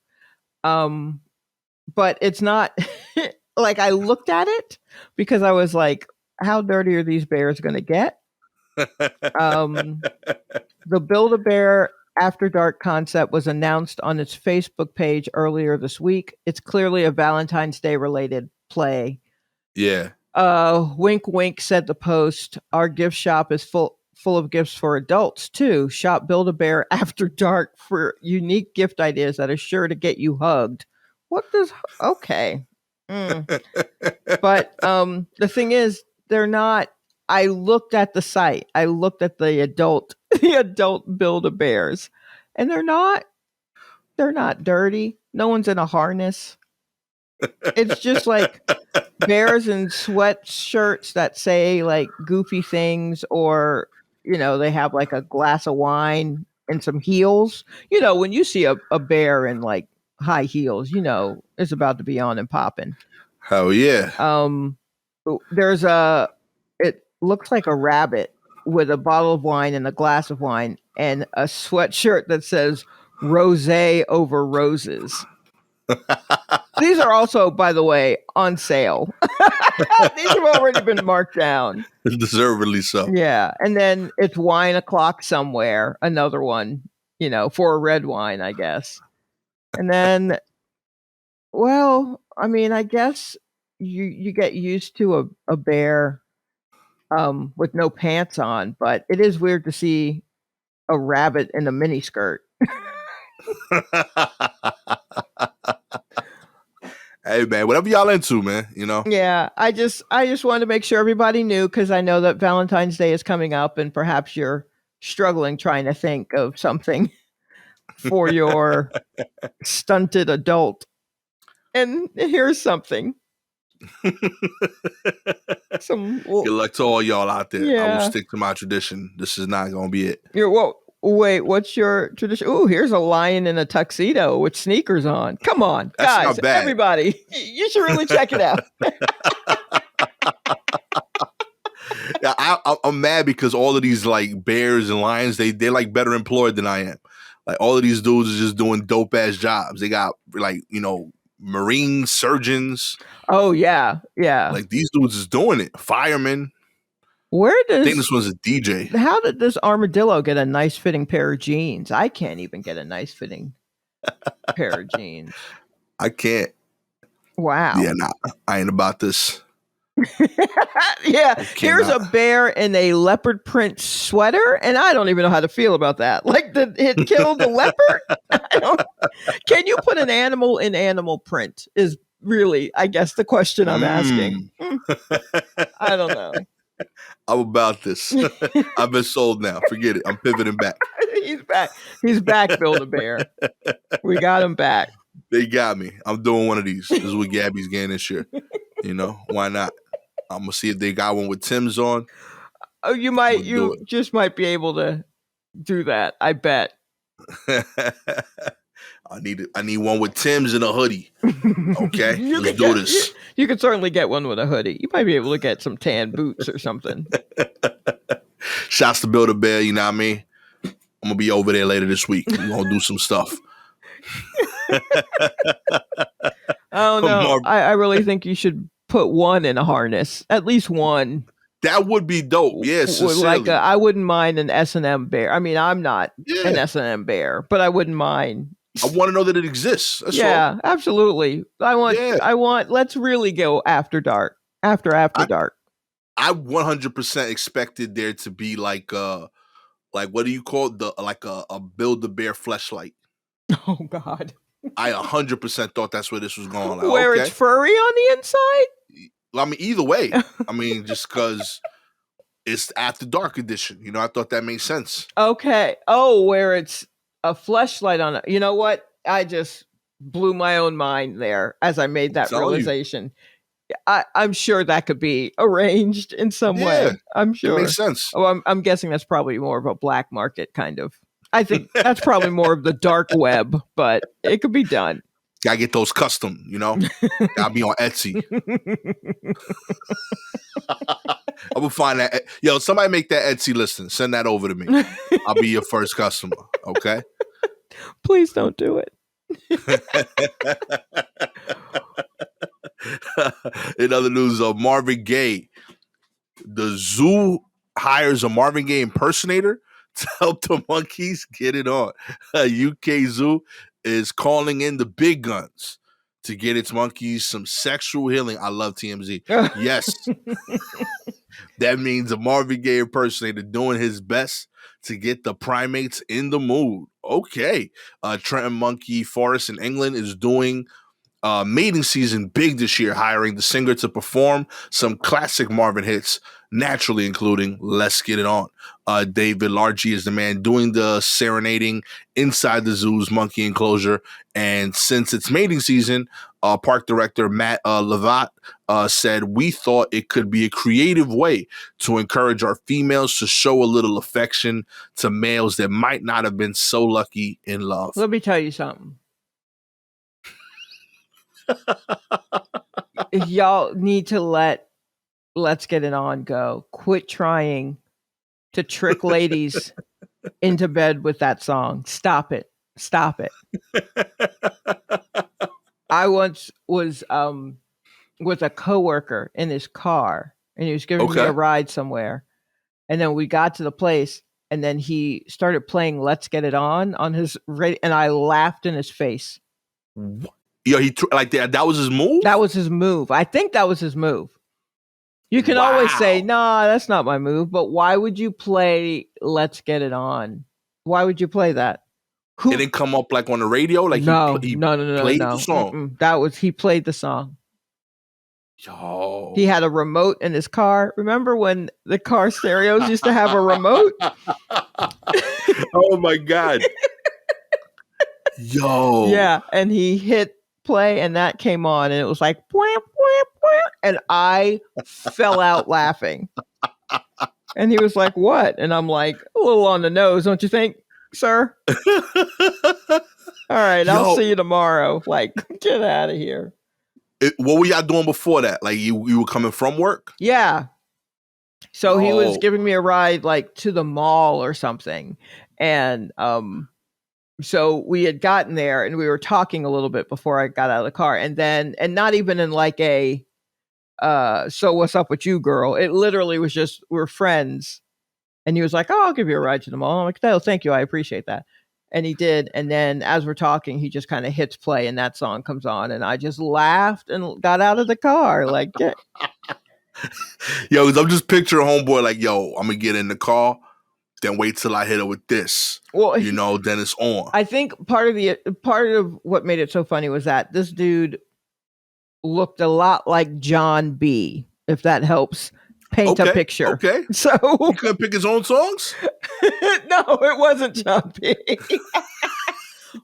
But it's not like I looked at it because I was like, how dirty are these bears going to get? The Build-A-Bear After Dark concept was announced on its Facebook page earlier this week. It's clearly a Valentine's Day related play. Yeah. Wink, wink, said the post. Our gift shop is full of gifts for adults too. Shop Build-A-Bear After Dark for unique gift ideas that are sure to get you hugged. What does okay? Mm. But the thing is, they're not. I looked at the site. I looked at the adult, the adult Build-A-Bears, and they're not. They're not dirty. No one's in a harness. It's just like bears in sweatshirts that say like goofy things, or they have like a glass of wine and some heels. When you see a bear in like high heels, it's about to be on and popping. Hell yeah. um there's a it looks like a rabbit with a bottle of wine and a glass of wine and a sweatshirt that says rosé over roses. These are also, by the way, on sale. These have already been marked down. Deservedly so. Yeah. And then it's wine o'clock somewhere, another one, for a red wine, I guess. And then, well, I mean, I guess you get used to a bear with no pants on, but it is weird to see a rabbit in a mini skirt. Hey man, whatever y'all into, man. Yeah, I just wanted to make sure everybody knew, because I know that Valentine's Day is coming up, and perhaps you're struggling trying to think of something for your stunted adult. And here's something. Some Good luck to all y'all out there. I Yeah. will stick to my tradition. This is not gonna be it. Wait, what's your tradition? Ooh, here's a lion in a tuxedo with sneakers on. Come on, That's guys, not bad. everybody, you should really check it out. Yeah, I'm mad because all of these like bears and lions, they're like better employed than I am. Like all of these dudes are just doing dope ass jobs. They got like marine surgeons. Oh yeah. Like these dudes is doing it. Firemen. Where I think does this one's a DJ. How did this armadillo get a nice fitting pair of jeans? I can't even get a nice fitting pair of jeans. I can't. Wow. Yeah, nah, I ain't about this. Yeah, here's a bear in a leopard print sweater, and I don't even know how to feel about that. Like, did it kill the leopard? Can you put an animal in animal print? Is really, I guess, the question I'm asking. I don't know. I'm about this. I've been sold now. Forget it. I'm pivoting back. He's back. He's back, Build-A-Bear. We got him back. They got me. I'm doing one of these. This is what Gabby's getting this year. Why not? I'm gonna see if they got one with Tim's on. Oh, you just might be able to do that. I bet. I need one with Tim's and a hoodie. Okay, let's do this. You could certainly get one with a hoodie. You might be able to get some tan boots or something. Shouts to Build-A-Bear. You know what I mean? I'm gonna be over there later this week. We're gonna do some stuff. Oh no! I really think you should put one in a harness, at least one. That would be dope. Yes, like I wouldn't mind an S&M bear. I mean, I'm not an S&M bear, but I wouldn't mind. I want to know that it exists. That's all. Absolutely. I want. Let's really go after dark. After dark. I 100% expected there to be like what do you call it? a Build-A-Bear fleshlight. Oh God. I 100% thought that's where this was going. Like, where it's furry on the inside? I mean, either way. I mean, just because it's After Dark edition. I thought that made sense. Okay. Oh, where it's a fleshlight on it. You know what? I just blew my own mind there as I made that realization. I'm sure that could be arranged in some way. I'm sure. It makes sense. Oh, I'm guessing that's probably more of a black market kind of. I think that's probably more of the dark web, but it could be done. Gotta get those custom, Gotta be on Etsy. I'm gonna find that. Yo, somebody make that Etsy listing. Send that over to me. I'll be your first customer. Okay. Please don't do it. In other news, Marvin Gaye, the zoo hires a Marvin Gaye impersonator to help the monkeys get it on. A UK zoo is calling in the big guns to get its monkeys some sexual healing. I love TMZ. Yes. That means a Marvin Gaye impersonator doing his best to get the primates in the mood. Okay. Trenton Monkey Forest in England is doing Mating season big this year, hiring the singer to perform some classic Marvin hits, naturally including Let's Get It On. David Largy is the man doing the serenading inside the zoo's monkey enclosure. And since it's mating season, park director Matt Levat said, "We thought it could be a creative way to encourage our females to show a little affection to males that might not have been so lucky in love." Let me tell you something. Y'all need to Let's Get It On go. Quit trying to trick ladies into bed with that song. Stop it. Stop it. I once was with a coworker in his car, and he was giving me a ride somewhere. And then we got to the place, and then he started playing Let's Get It On his radio, and I laughed in his face. Yo, like that. That was his move? That was his move. I think that was his move. You can always say, "No, that's not my move." But why would you play "Let's Get It On"? Why would you play that? It didn't come up like on the radio. Like no. Played the song. He played the song. Yo, he had a remote in his car. Remember when the car stereos used to have a remote? Oh my God. Yo. Yeah, and he hit play, and that came on, and it was like, "Bwah, bwah, bwah," and I fell out laughing. And he was like, "What?" And I'm like, "A little on the nose, don't you think, sir?" All right, I'll see you tomorrow. Like, get out of here. What were y'all doing before that? Like you were coming from work? Yeah. So he was giving me a ride like to the mall or something. And so we had gotten there and we were talking a little bit before I got out of the car. And not even in like a so what's up with you, girl? It literally was just, we're friends. And he was like, "Oh, I'll give you a ride to the mall." I'm like, "No, thank you. I appreciate that." And he did. And then as we're talking, he just kind of hits play and that song comes on. And I just laughed and got out of the car. Like, yeah. Yo, I'm just picturing homeboy like, "Yo, I'm going to get in the car, then wait till I hit her with this." Well, then it's on. I think part of what made it so funny was that this dude looked a lot like John B., if that helps paint a picture. Okay. So he couldn't pick his own songs? No, it wasn't John B.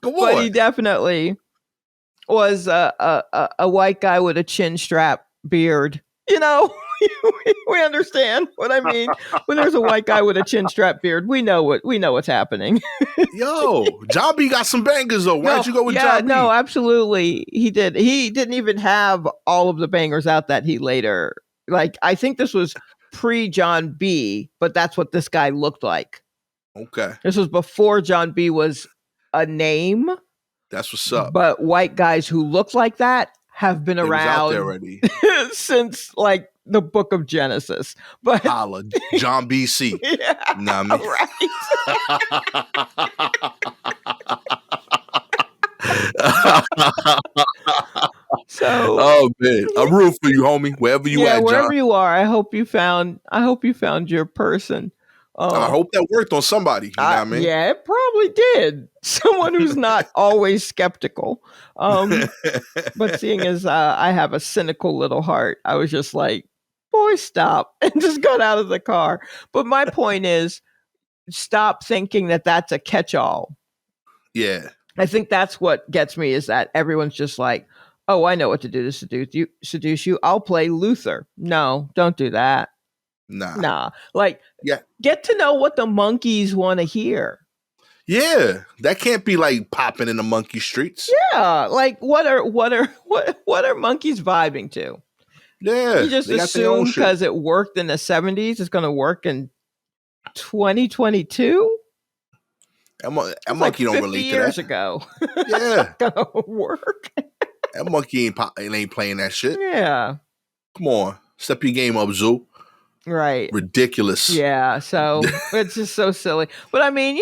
Come on. But he definitely was a white guy with a chin strap beard. You know, we understand what I mean. When there's a white guy with a chin strap beard, we know what's happening. Yo, John B got some bangers though. Why don't you go with John B? No, absolutely. He did. He didn't even have all of the bangers out that he later. Like, I think this was pre-John B., but that's what this guy looked like. Okay. This was before John B. was a name. That's what's up. But white guys who look like that have been around out there already. since, like, the book of Genesis. But holla, John B.C. Yeah, nah, right. So, oh man, I'm rooting for you, homie. Wherever you at, John. Wherever you are, I hope you found your person. I hope that worked on somebody. You know what I mean? Yeah, it probably did. Someone who's not always skeptical. But seeing as I have a cynical little heart, I was just like, "Boy, stop," and just got out of the car. But my point is, stop thinking that that's a catch-all. Yeah. I think that's what gets me, is that everyone's just like, "Oh, I know what to do to seduce you. I'll play Luther." No, don't do that. Nah. Like, get to know what the monkeys want to hear. Yeah, that can't be like popping in the monkey streets. Yeah, like what are monkeys vibing to? Yeah, you just assume because it worked in the 70s, it's going to work in 2022. That monkey don't relate to that. Years ago. Yeah, gonna work. That monkey ain't playing that shit. Yeah, come on, step your game up, Zoo. Right, ridiculous. Yeah, so it's just so silly. But I mean,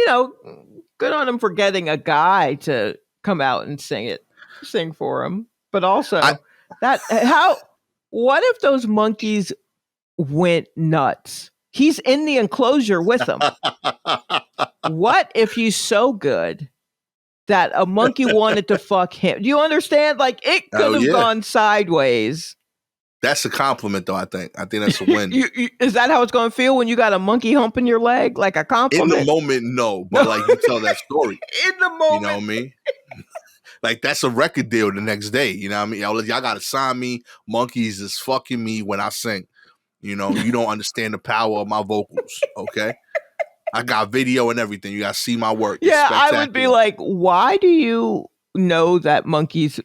good on him for getting a guy to come out and sing for him. But also, what if those monkeys went nuts? He's in the enclosure with them. What if he's so good that a monkey wanted to fuck him. Do you understand? Like it could Oh have yeah. gone sideways. That's a compliment, though. I think that's a win. Is that how it's going to feel when you got a monkey humping your leg, like a In the compliment? moment, no, No. but like you tell that story. In the moment, You know what I mean? Like that's a record deal the next day. You know what I mean? Y'all gotta sign me. Monkeys is fucking me when I sing. You know, you don't understand the power of my vocals. Okay, I got video and everything. You gotta see my work. It's yeah, I would be spectacular. like, why do you know that monkeys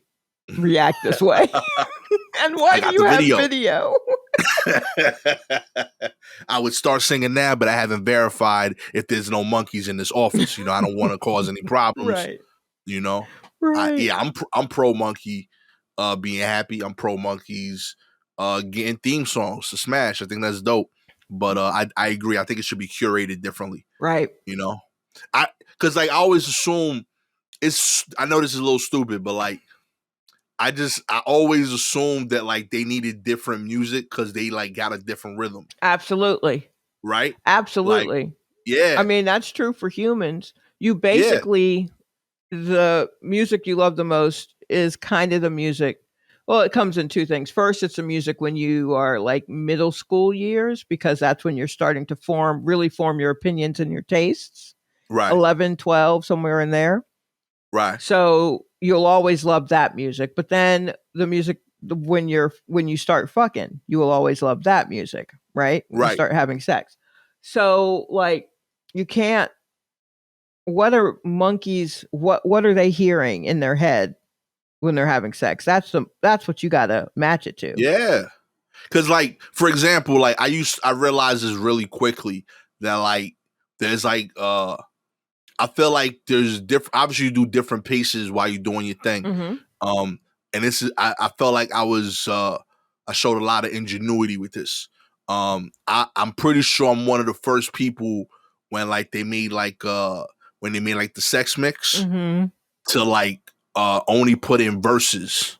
react this way? And why I do got you the have video. video? I would start singing now, but I haven't verified if there's no monkeys in this office. You know, I don't want to cause any problems. Right. You know, Right. I'm pro monkey, being happy. I'm pro monkeys, getting theme songs to smash. I think that's dope. But I agree. I think it should be curated differently. Right. You know, because like I always assume it's. I know this is a little stupid, but like I always assumed that like they needed different music because they like got a different rhythm, Absolutely. right? Like, Absolutely. yeah, I mean, that's true for humans. You yeah, basically, the music you love the most is kind of the music. Well, it comes in two things. First, it's the music when you are like middle school years, because that's when you're starting to really form your opinions and your tastes. right, 11, 12, somewhere in there. right, So you'll always love that music. But then the music when you start fucking, you will always love that music, right? When you right. start having sex. So like you can't what are monkeys what are they hearing in their head when they're having sex? That's what you gotta match it to. Yeah. Cause like, for example, like I realized this really quickly that like there's like I feel like there's different obviously you do different paces while you're doing your thing. Mm-hmm. Um and this is I felt like I showed a lot of ingenuity with this. I'm pretty sure I'm one of the first people when like they made like when they made like the sex mix Mm-hmm. to like only put in verses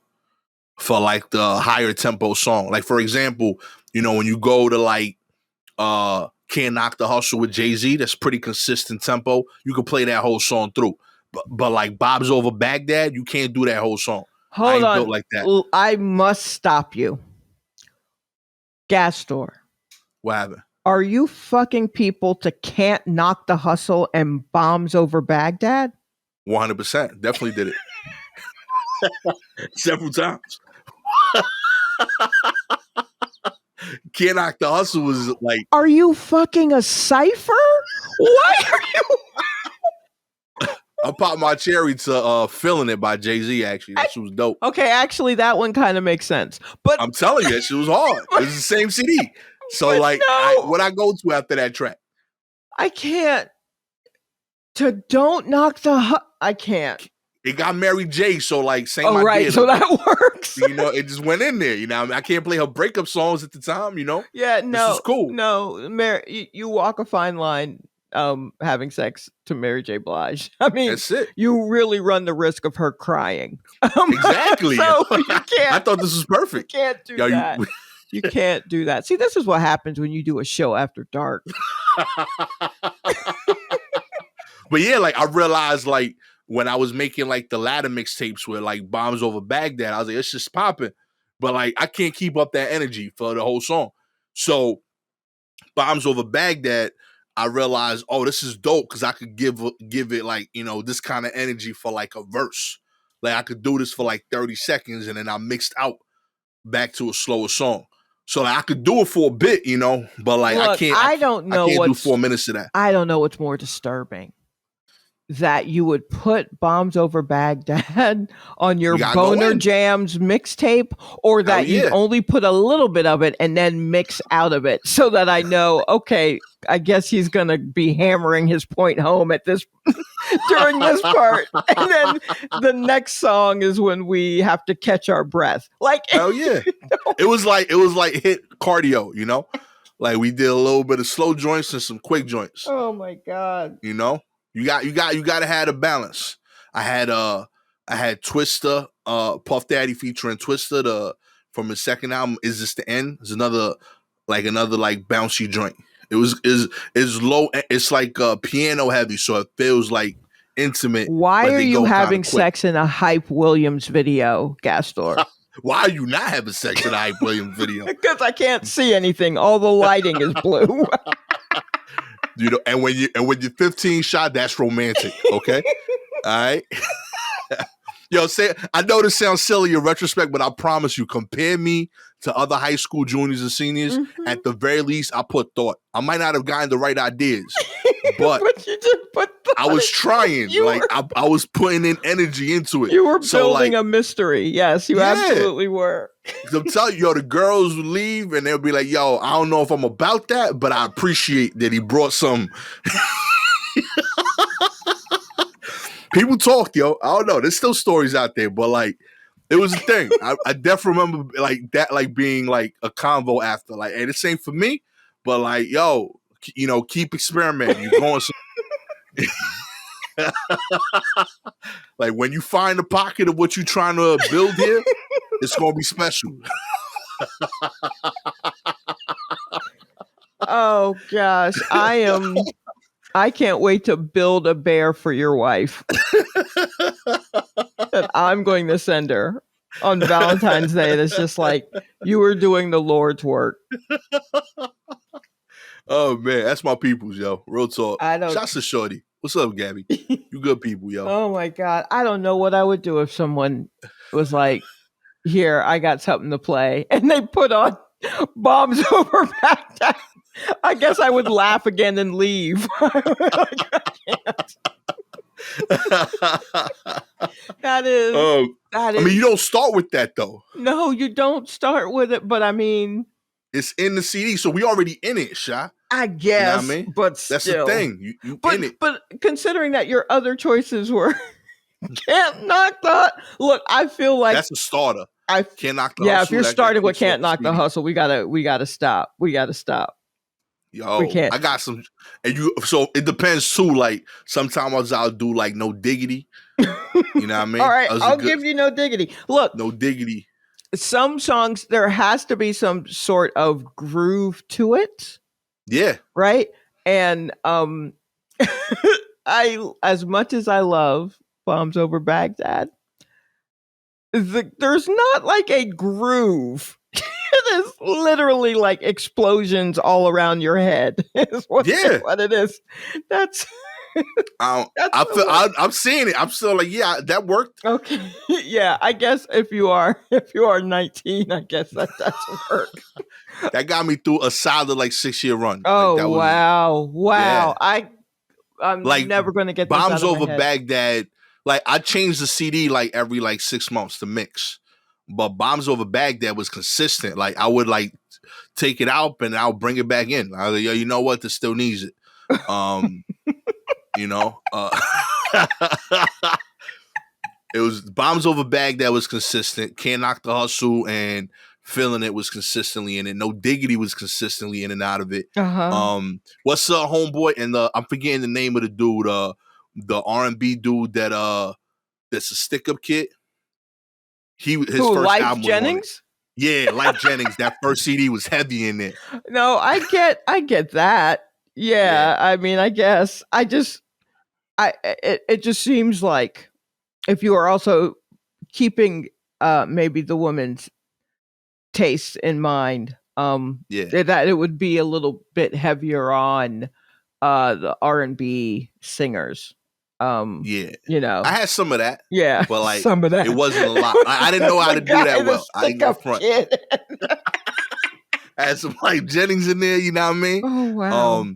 for like the higher tempo song. Like for example, you know, when you go to like Can't Knock the Hustle with Jay-Z, that's pretty consistent tempo. You can play that whole song through. But like Bob's Over Baghdad, you can't do that whole song. I Hold ain't on. built like that. I must stop you. Gastor, What happened? are you fucking people to Can't Knock the Hustle and Bombs Over Baghdad? 100%. Definitely did it. Several times. Can't Knock the Hustle was like, Are you fucking a cipher? Why are you? I popped my cherry to Feeling It by Jay-Z, actually. That shit was dope. Okay, actually, that one kind of makes sense. But I'm telling you, that shit was hard. It was the same CD. So like, no, what I go to after that track? I can't. To Don't Knock the I can't. It got Mary J, so like same Oh, idea. right. So Like, that works. you know, it just went in there. You know, I can't play her breakup songs at the time. You know, Yeah, this was cool. no, you walk a fine line having sex to Mary J. Blige. I mean, That's it. you really run the risk of her crying. Exactly. So you can't. I thought this was You perfect. can't do Yo, that. You can't do that. See, this is what happens when you do a show after dark. But yeah, like I realized like when I was making like the ladder mixtapes with like Bombs Over Baghdad, I was like, it's just popping. But like I can't keep up that energy for the whole song. So Bombs Over Baghdad, I realized, oh, this is dope because I could give it like, you know, this kind of energy for like a verse. Like I could do this for like 30 seconds and then I mixed out back to a slower song. So like, I could do it for a bit, you know, but like Look, I don't know I can't do what's 4 minutes of that. I don't know what's more disturbing. That you would put Bombs Over Baghdad on your Boner Jams mixtape, or that you'd only put a little bit of it and then mix out of it so that I know, okay, I guess he's going to be hammering his point home at this during this part. And then the next song is when we have to catch our breath. Like, hell yeah. It was like hit cardio, you know? Like we did a little bit of slow joints and some quick joints. Oh my God. You know? You got to have a balance. I had Twista, Puff Daddy featuring Twista from his second album, Is This the End? It's another bouncy joint. It is low, it's like piano heavy, so it feels like intimate, Why but are they you go kind of having quick. sex in a Hype Williams video, Gastor? Why are you not having sex in a Hype Williams video? Because I can't see anything. All the lighting is blue. And when you're 15 shot, that's romantic. Okay, all right. Yo, I know this sounds silly in retrospect, but I promise you, compare me to other high school juniors and seniors. Mhm. At the very least, I put thought. I might not have gotten the right ideas, but But you did put I was trying. I was putting in energy into it. You were So, building a mystery. Yes, you absolutely were. I'm telling you, the girls would leave and they'll be like, yo, I don't know if I'm about that, but I appreciate that he brought some. People talk, yo. I don't know. There's still stories out there, but like, it was a thing. I definitely remember like that, like being like a convo after, like, hey, this ain't for me, but like, yo, keep experimenting. You're going some. Like when you find the pocket of what you're trying to build here, it's gonna be special. Oh gosh, I can't wait to build a bear for your wife that I'm going to send her on Valentine's Day. That's just like you were doing the Lord's work. Oh man, that's my peoples, yo. Real talk. I don't. Shouts to Shorty. What's up, Gabby? You good people, yo. Oh my god, I don't know what I would do if someone was like, "Here, I got something to play," and they put on Bombs Over Baghdad. I guess I would laugh again and leave. That is. I mean, you don't start with that though. No, you don't start with it, but I mean, it's in the CD, so we already in it, Sha. I guess, you know what I mean? But still. That's the thing. You in it. But considering that your other choices were Can't Knock the Look, I feel like that's a starter. Can't Knock the Hustle. Yeah, if you're starting with Can't Knock the Hustle, we gotta stop. We gotta stop. Yo, I got some, and so it depends too. Like sometimes I'll do like No Diggity. You know what I mean? All right, I'll give you No Diggity. Look, No Diggity. Some songs there has to be some sort of groove to it. Yeah. Right? And I as much as I love Bombs Over Baghdad, there's not like a groove. It is literally like explosions all around your head. Is what it is. That's I'm seeing it. I'm still like, yeah, that worked. Okay. Yeah, I guess if you are 19, I guess that doesn't work. That got me through a solid like 6-year run. Oh, like, that wow. Yeah. I'm like never gonna get Bombs Over Baghdad. Like I changed the CD like every like 6 months to mix. But Bombs Over Baghdad was consistent. Like I would like take it out and I'll bring it back in. I was like, yo, you know what? This still needs it. It was Bombs Over Baghdad was consistent. Can't Knock the Hustle and Feeling It was consistently in it. No Diggity was consistently in and out of it. What's homeboy and I'm forgetting the name of the dude, the R&B dude that's a stick-up kid. His first Life album Jennings? Yeah, Life Jennings. That first CD was heavy in it. No, I get that. Yeah, I mean, I guess it just seems like if you are also keeping maybe the woman's taste in mind, that it would be a little bit heavier on the R&B singers. I had some of that. Yeah, but like some of that. It wasn't a lot. I didn't know how to do that well. I ain't go front. I had some like Jennings in there. You know what I mean? Oh wow.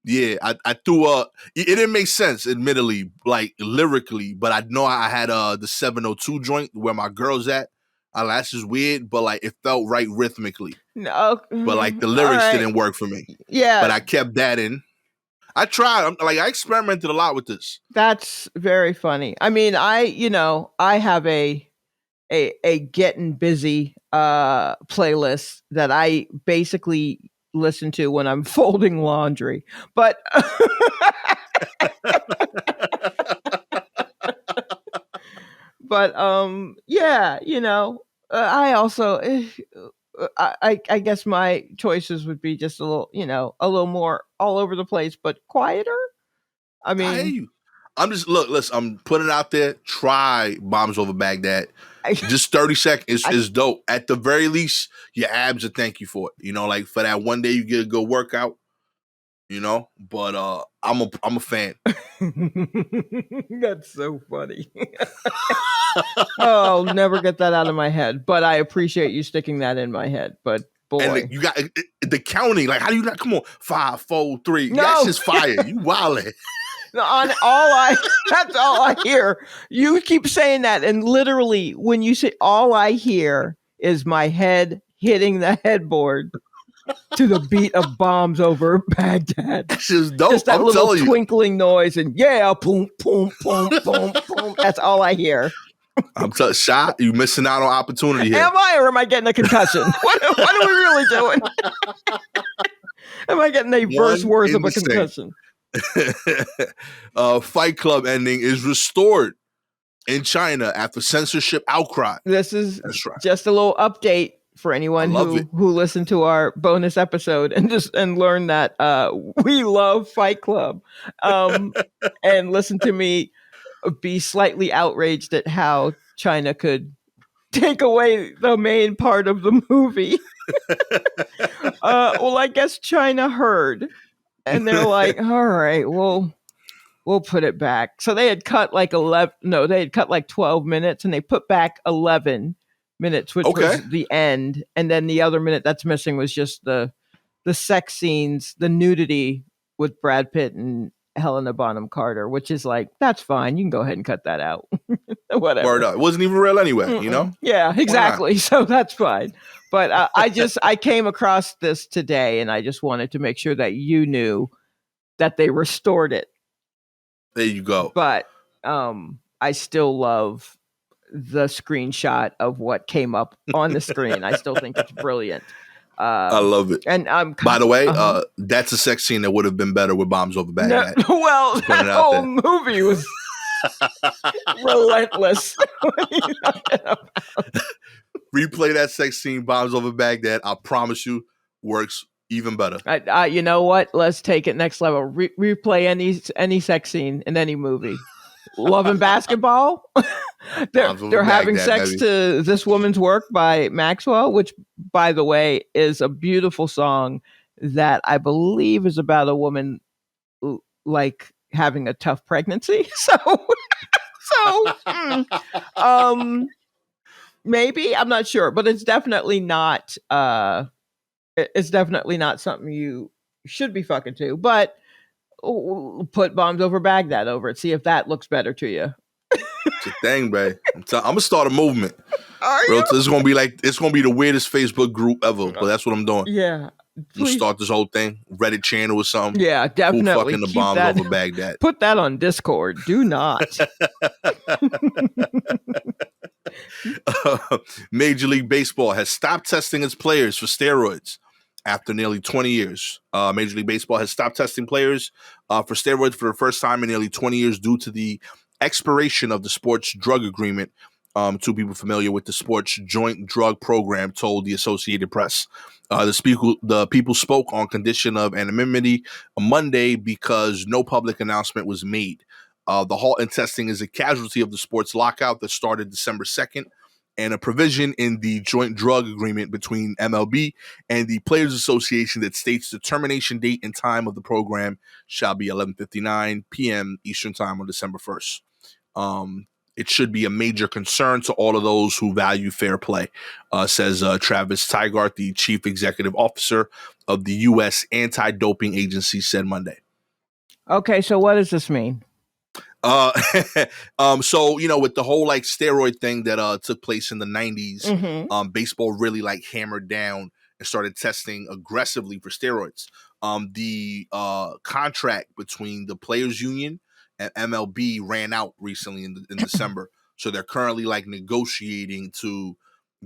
I threw it didn't make sense, admittedly, like lyrically, but I know I had the 702 joint where my girl's at. That's just weird, but like it felt right rhythmically. No, but like the lyrics didn't work for me. Yeah, but I kept that in. I tried. I experimented a lot with this. That's very funny. I mean, I have a Getting Busy playlist that I basically listen to when I'm folding laundry. But I also I guess my choices would be just a little more all over the place, but quieter. I mean, I hear you. listen, I'm putting it out there. Try Bombs Over Baghdad. I, Just 30 seconds I- is dope. At the very least, your abs will thank you for it. Like for that one day you get a good workout, But I'm a fan. That's so funny. Oh, I'll never get that out of my head. But I appreciate you sticking that in my head. But And boy, you got the counting. Like, how do you not? Come on, 5, 4, 3. No. That's just fire. You wildin'. That's all I hear. You keep saying that, and literally, when you say, all I hear is my head hitting the headboard to the beat of Bombs Over Baghdad. That's just dope. Just that I'm little telling you. twinkling noise, and yeah, boom, boom, boom, boom, boom. That's all I hear. I'm telling shot. You missing out on opportunity here. Am I, or am I getting a concussion? What are we really doing? Am I getting a verse worth of a concussion? Fight Club ending is restored in China after censorship outcry. This is right. Just a little update for anyone who listened to our bonus episode and learned that we love Fight Club, and listen to me be slightly outraged at how China could take away the main part of the movie. Well, I guess China heard, and they're like, all right, we'll put it back. So they had cut like 12 minutes, and they put back 11 minutes, which was the end. And then the other minute that's missing was just the sex scenes, the nudity with Brad Pitt and Helena Bonham Carter, which is like, that's fine. You can go ahead and cut that out. Whatever. Word up. It wasn't even real anyway, Yeah, exactly. So that's fine. But I came across this today, and I just wanted to make sure that you knew that they restored it. There you go. But I still love the screenshot of what came up on the screen. I still think it's brilliant. I love it. And by the way, that's a sex scene that would have been better with Bombs Over Baghdad. No, well, that whole movie was relentless. Replay that sex scene, Bombs Over Baghdad. I promise you, works even better. You know what? Let's take it next level. Replay any sex scene in any movie. Love and Basketball. they're having sex to This Woman's Work by Maxwell, which, by the way, is a beautiful song that I believe is about a woman like having a tough pregnancy. Maybe, I'm not sure, but it's definitely not. It's definitely not something you should be fucking to. But put Bombs Over Baghdad over it. See if that looks better to you. It's a thing, babe. I'm gonna start a movement. Are you? It's gonna be the weirdest Facebook group ever. But that's what I'm doing. Yeah. I'm gonna start this whole thing, Reddit channel or something. Yeah, definitely. Fucking the Bombs Over Baghdad. Put that on Discord. Do not. Major League Baseball has stopped testing its players for steroids after nearly 20 years. Major League Baseball has stopped testing players for steroids for the first time in nearly 20 years due to the expiration of the sports drug agreement. Two people familiar with the sports joint drug program told the Associated Press. The people spoke on condition of anonymity on Monday because no public announcement was made. The halt in testing is a casualty of the sports lockout that started December 2nd, and a provision in the joint drug agreement between MLB and the Players Association that states the termination date and time of the program shall be 11:59 p.m. Eastern Time on December 1st. It should be a major concern to all of those who value fair play, says Travis Tygart, the chief executive officer of the U.S. Anti-Doping Agency, said Monday. Okay, so what does this mean? So, with the whole like steroid thing that took place in the 90s, baseball really like hammered down and started testing aggressively for steroids. The contract between the Players Union and MLB ran out recently in December. So they're currently like negotiating to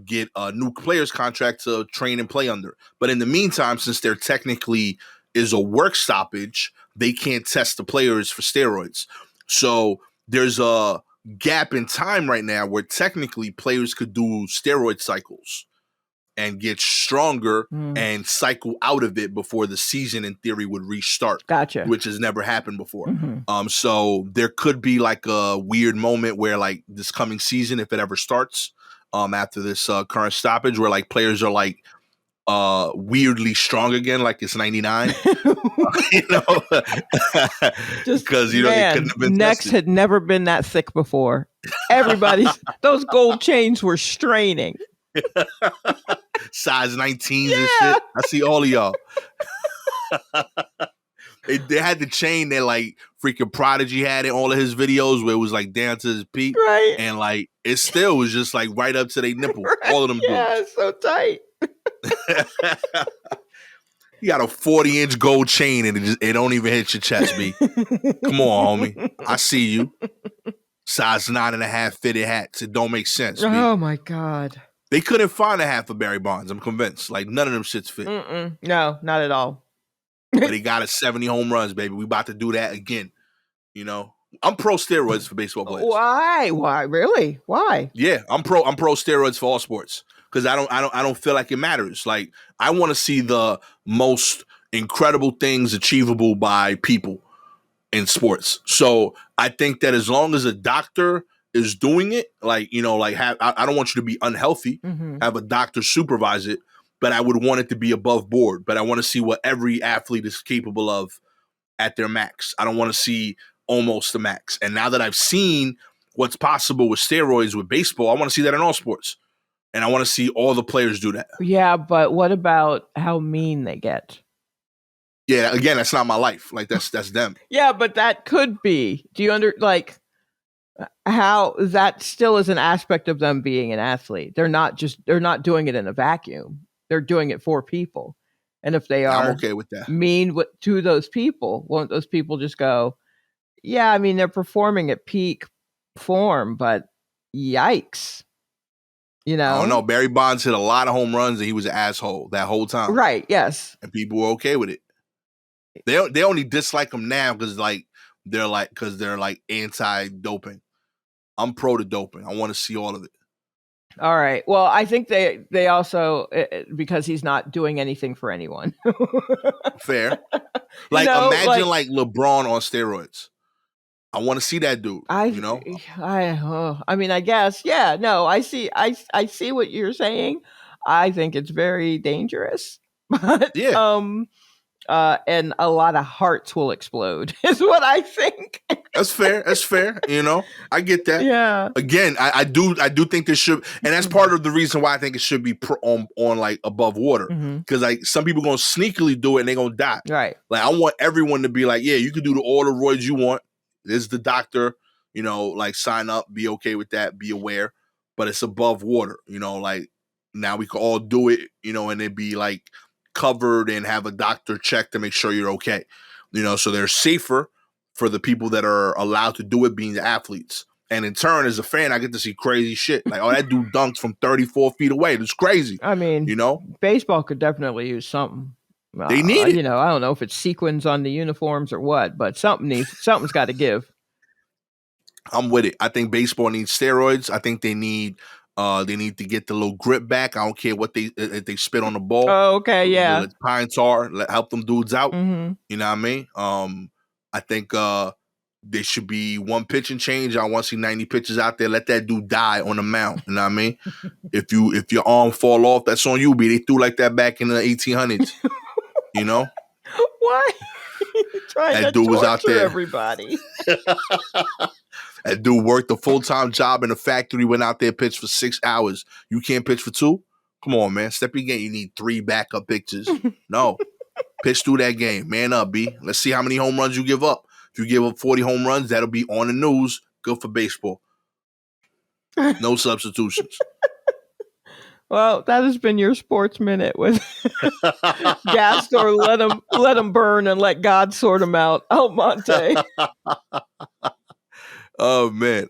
get a new players contract to train and play under. But in the meantime, since there technically is a work stoppage, they can't test the players for steroids. So there's a gap in time right now where technically players could do steroid cycles. and get stronger Mm. and cycle out of it before the season in theory would restart. Gotcha. Which has never happened before. Mm-hmm. So there could be like a weird moment where like this coming season, if it ever starts, after this current stoppage, where like players are like weirdly strong again, like it's 99. You know, Just because you know it couldn't have been necks tested. had never been that thick before. Everybody's those gold chains were straining. Size 19s and shit. I see all of y'all. They had the chain that like freaking Prodigy had in all of his videos where it was like down to his peak. Right. And like it still was just like right up to their nipple. Right. All of them Yeah, dudes. it's so tight. You got a 40-inch gold chain and it don't even hit your chest, B. Come on, homie. I see you. Size 9.5 fitted hats. It don't make sense, B. Oh my God. They couldn't find a half of Barry Bonds. I'm convinced. Like none of them shits fit. No, not at all. But he got us 70 home runs, baby. We about to do that again. You know, I'm pro steroids for baseball players. Why? Why? Really? Why? Yeah, I'm pro steroids for all sports because I don't feel like it matters. Like I want to see the most incredible things achievable by people in sports. So I think that as long as a doctor is doing it, like you know, like I don't want you to be unhealthy. Mm-hmm. Have a doctor supervise it. But I would want it to be above board. But I want to see what every athlete is capable of at their max. I don't want to see almost the max. And now that I've seen what's possible with steroids with baseball, I want to see that in all sports. And I want to see all the players do that. Yeah, but what about how mean they get? Yeah, again, that's not my life. Like that's them. Yeah, but that could be. Do you how that still is an aspect of them being an athlete? They're not doing it in a vacuum. They're doing it for people. And if they are I'm okay with that. mean to those people, won't those people just go, yeah, I mean, they're performing at peak form, but yikes. You know? I don't know. Barry Bonds hit a lot of home runs and he was an asshole that whole time. Right, yes. And people were okay with it. They only dislike him now because they're anti-doping. I'm pro to doping. I want to see all of it. All right. Well, I think they also because he's not doing anything for anyone. Fair. Like imagine like LeBron on steroids. I want to see that dude. I mean, I guess, yeah. No, I see what you're saying. I think it's very dangerous. But yeah. And a lot of hearts will explode, is what I think. That's fair. You know, I get that. Yeah. Again, I do think there should, and that's part of the reason why I think it should be on like above water, because like some people gonna sneakily do it and they gonna die. Right. Like I want everyone to be like, yeah, you can do all the roids you want. This is the doctor, you know, like sign up, be okay with that, be aware, but it's above water. You know, like now we can all do it, you know, and it be like covered and have a doctor check to make sure you're okay. You know, so they're safer for the people that are allowed to do it being the athletes. And in turn, as a fan, I get to see crazy shit. Like, oh, that dude dunks from 34 feet away. That's crazy. I mean, you know, baseball could definitely use something. They need it. You know, I don't know if it's sequins on the uniforms or what, but something's got to give. I'm with it. I think baseball needs steroids. I think they need to get the little grip back. I don't care what if they spit on the ball. Oh, okay, yeah. Pine tar, help them dudes out. Mm-hmm. You know what I mean? I think there should be one pitch and change. I want to see 90 pitches out there. Let that dude die on the mound. You know what I mean? If your arm fall off, that's on you. They threw like that back in the 1800s. You know? Why? Trying that to dude was out there. Everybody. That dude worked a full-time job in a factory, went out there, pitched for 6 hours. You can't pitch for 2? Come on, man. Step your game. You need 3 backup pitches. No. Pitch through that game. Man up, B. Let's see how many home runs you give up. If you give up 40 home runs, that'll be on the news. Good for baseball. No substitutions. Well, that has been your Sports Minute with Gastor. Let him burn and let God sort him out. Almonte. Oh, man.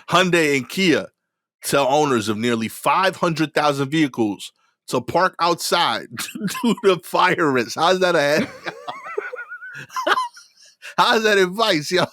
Hyundai and Kia tell owners of nearly 500,000 vehicles to park outside due to fire risk. How's that How's that advice, yo?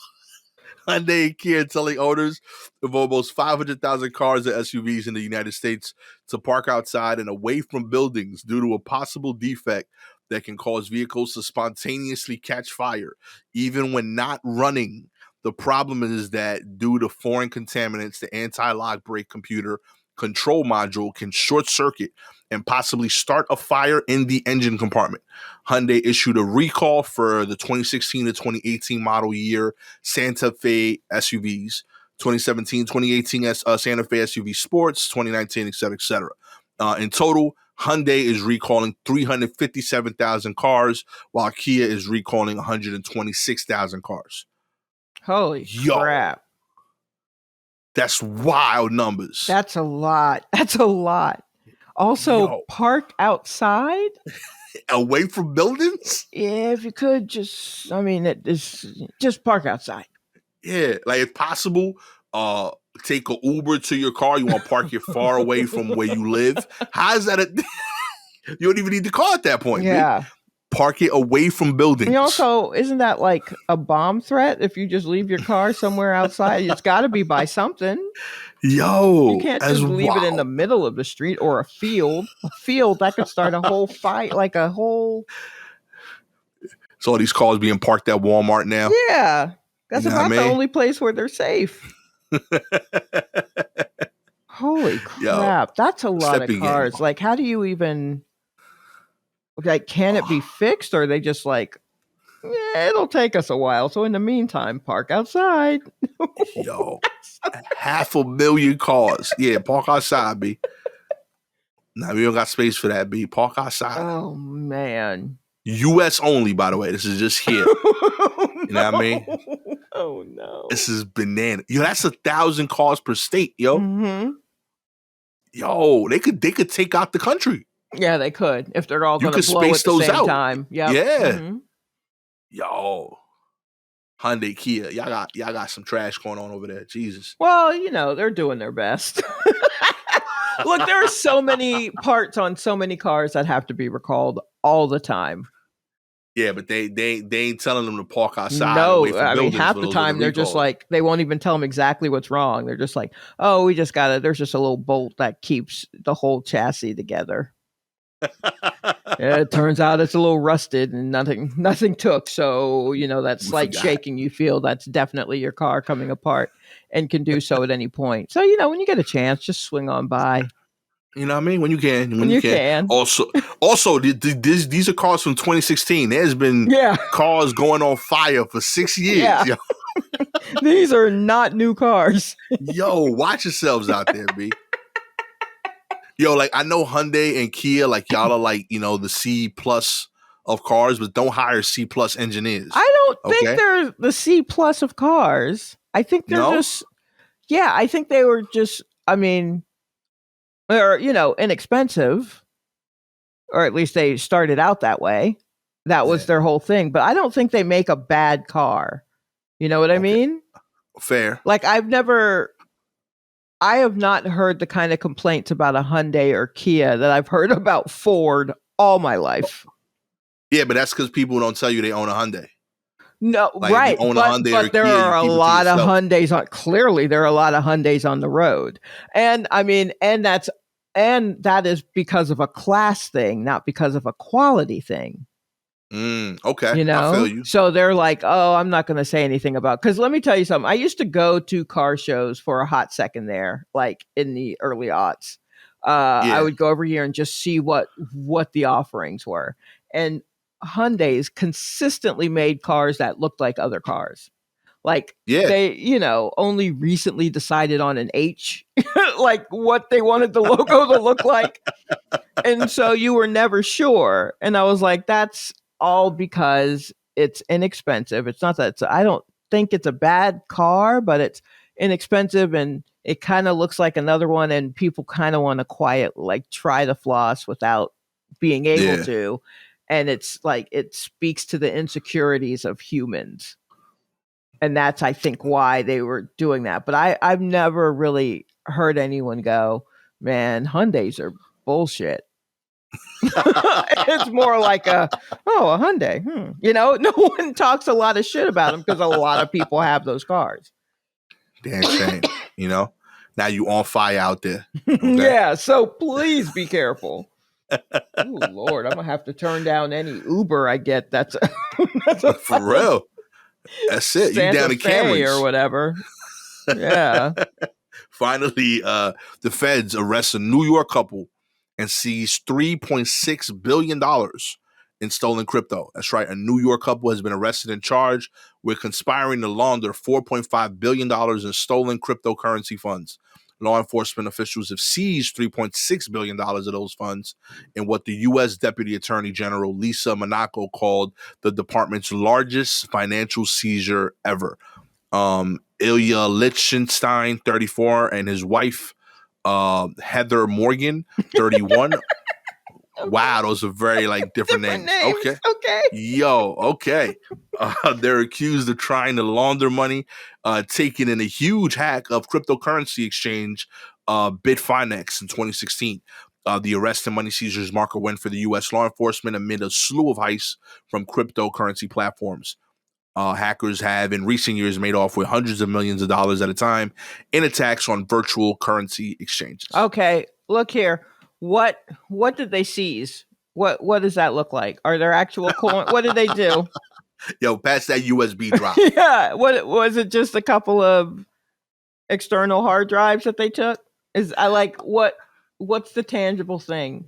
Hyundai and Kia telling owners of almost 500,000 cars and SUVs in the United States to park outside and away from buildings due to a possible defect that can cause vehicles to spontaneously catch fire, even when not running. The problem is that due to foreign contaminants, the anti-lock brake computer control module can short circuit and possibly start a fire in the engine compartment. Hyundai issued a recall for the 2016 to 2018 model year Santa Fe SUVs, 2017, 2018 Santa Fe SUV Sports, 2019, et cetera, et cetera. In total, Hyundai is recalling 357,000 cars, while Kia is recalling 126,000 cars. Holy crap. That's wild numbers. That's a lot. That's a lot. Also, park outside? Away from buildings? Yeah, if you could just park outside. Yeah, like if possible, take an Uber to your car. You want to park it far away from where you live. How is that? You don't even need the car at that point. Yeah. Right? Park it away from buildings. And also, isn't that like a bomb threat? If you just leave your car somewhere outside, it's got to be by something. Yo, you can't just leave it in the middle of the street or a field. A field that could start a whole fight, like a whole. So all these cars being parked at Walmart now. Yeah, that's about the only place where they're safe. Holy crap, that's a lot of cars. Like, how do you even? Like, can it be fixed, or are they just like, yeah, it'll take us a while. So in the meantime, park outside. Yo, 500,000 cars. Yeah, park outside, B. Nah, we don't got space for that, B. Park outside. Oh, man. U.S. only, by the way. This is just here. You know what I mean? Oh, no. This is banana. Yo, that's 1,000 cars per state, yo. Mm-hmm. Yo, they could take out the country. Yeah, they could if they're all going to blow at the same time. Yep. Yeah. Mm-hmm. Yo, Hyundai, Kia, y'all got some trash going on over there. Jesus. Well, they're doing their best. Look, there are so many parts on so many cars that have to be recalled all the time. Yeah, but they ain't telling them to park outside. No, I mean, half the time they're just like, they won't even tell them exactly what's wrong. They're just like, oh, there's just a little bolt that keeps the whole chassis together. Yeah, it turns out it's a little rusted and nothing took. So, that slight shaking you feel, that's definitely your car coming apart and can do so at any point. So, when you get a chance, just swing on by. You know what I mean? When you can. Also, these are cars from 2016. There's been cars going on fire for 6 years. Yeah. Yo. These are not new cars. Yo, watch yourselves out there, B. Yo, like, I know Hyundai and Kia, like, y'all are like, the C plus of cars, but don't hire C plus engineers. I don't think they're the C plus of cars. I think they're just, I think they were just, they're, inexpensive, or at least they started out that way. That was their whole thing. But I don't think they make a bad car. You know what I mean? Fair. Like, I have not heard the kind of complaints about a Hyundai or Kia that I've heard about Ford all my life. Yeah, but that's because people don't tell you they own a Hyundai. No, like, right. But there are a lot of Hyundais on. Clearly, there are a lot of Hyundais on the road, and that is because of a class thing, not because of a quality thing. Okay. I feel you. So they're like, oh, I'm not going to say anything about, because let me tell you something. I used to go to car shows for a hot second there, like in the early aughts. I would go over here and just see what the offerings were. And Hyundai's consistently made cars that looked like other cars. Like they, only recently decided on an H, like what they wanted the logo to look like. And so you were never sure. And I was like, that's all because it's inexpensive. It's not that I don't think it's a bad car, but it's inexpensive and it kind of looks like another one. And people kind of want to try the floss without being able to. And it's like, it speaks to the insecurities of humans. And that's, I think, why they were doing that. But I've never really heard anyone go, man, Hyundais are bullshit. It's more like a Hyundai. No one talks a lot of shit about them because a lot of people have those cars. Damn shame. Now you on fire out there. Okay? Yeah, so please be careful. Oh Lord, I'm gonna have to turn down any Uber I get. That's a For real. That's it. Santa You down to Fe Camrys or whatever. Yeah. Finally, the feds arrest a New York couple and seize $3.6 billion in stolen crypto. That's right. A New York couple has been arrested and charged with conspiring to launder $4.5 billion in stolen cryptocurrency funds. Law enforcement officials have seized $3.6 billion of those funds in what the U.S. Deputy Attorney General Lisa Monaco called the department's largest financial seizure ever. Ilya Lichtenstein, 34, and his wife, Heather Morgan, 31. Okay. Wow, those are very different names. Okay. Okay. They're accused of trying to launder money, taking in a huge hack of cryptocurrency exchange Bitfinex in 2016. The arrest and money seizures mark a win for the U.S. law enforcement amid a slew of heists from cryptocurrency platforms. Hackers have in recent years made off with hundreds of millions of dollars at a time in attacks on virtual currency exchanges. Okay, look here. What did they seize? What does that look like? Are there actual coins? What did they do? Yo, pass that USB drop. Yeah. What was it? Just a couple of external hard drives that they took? What's the tangible thing?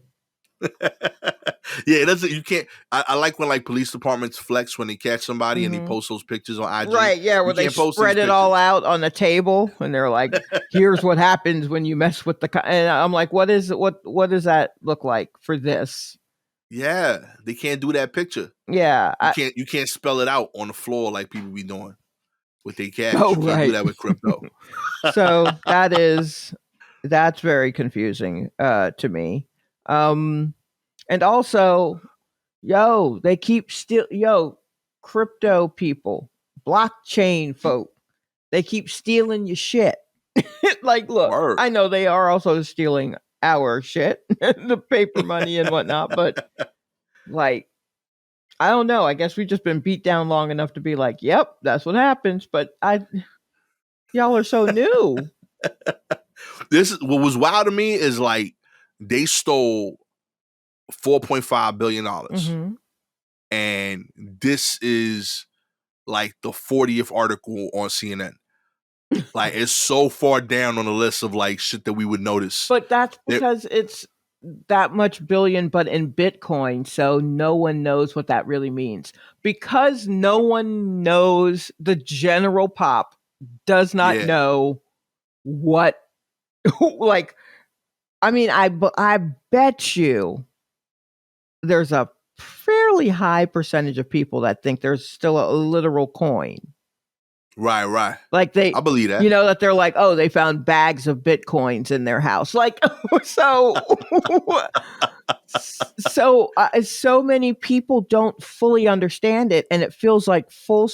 Yeah, it doesn't. You can't. I like when police departments flex when they catch somebody and they post those pictures on IG. Right? Yeah, where they spread it all out on the table and they're like, "Here's what happens when you mess with the." And I'm like, "What does that look like for this?" Yeah, they can't do that picture. Yeah, you can't spell it out on the floor like people be doing with their cash. Oh, you can't do that with crypto. So that's very confusing to me. And also, they keep crypto people, blockchain folk, they keep stealing your shit. Look, Word. I know they are also stealing our shit, the paper money and whatnot, but I don't know. I guess we've just been beat down long enough to be like, yep, that's what happens. But y'all are so new. What was wild to me is they stole $4.5 billion. Mm-hmm. And this is the 40th article on CNN. It's so far down on the list of shit that we would notice. But that's because it's that much billion, but in Bitcoin. So no one knows what that really means. Because no one knows, the general pop does not know what, I bet you there's a fairly high percentage of people that think there's still a literal coin. Right. I believe that. That they're like, oh, they found bags of Bitcoins in their house. So many people don't fully understand it, and it feels like full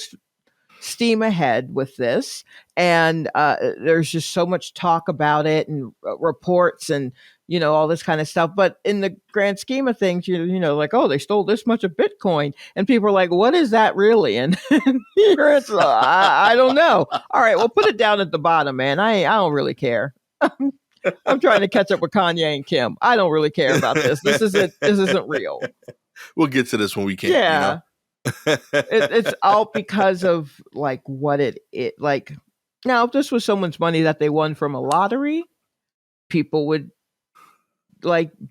steam ahead with this. And there's just so much talk about it and reports and all this kind of stuff. But in the grand scheme of things, oh, they stole this much of Bitcoin, and people are like, what is that really? And I don't know. All right, well, put it down at the bottom, man. I don't really care. I'm trying to catch up with Kanye and Kim. I don't really care about this. This isn't real. We'll get to this when we can. Yeah. It's all because of what it now, if this was someone's money that they won from a lottery, people would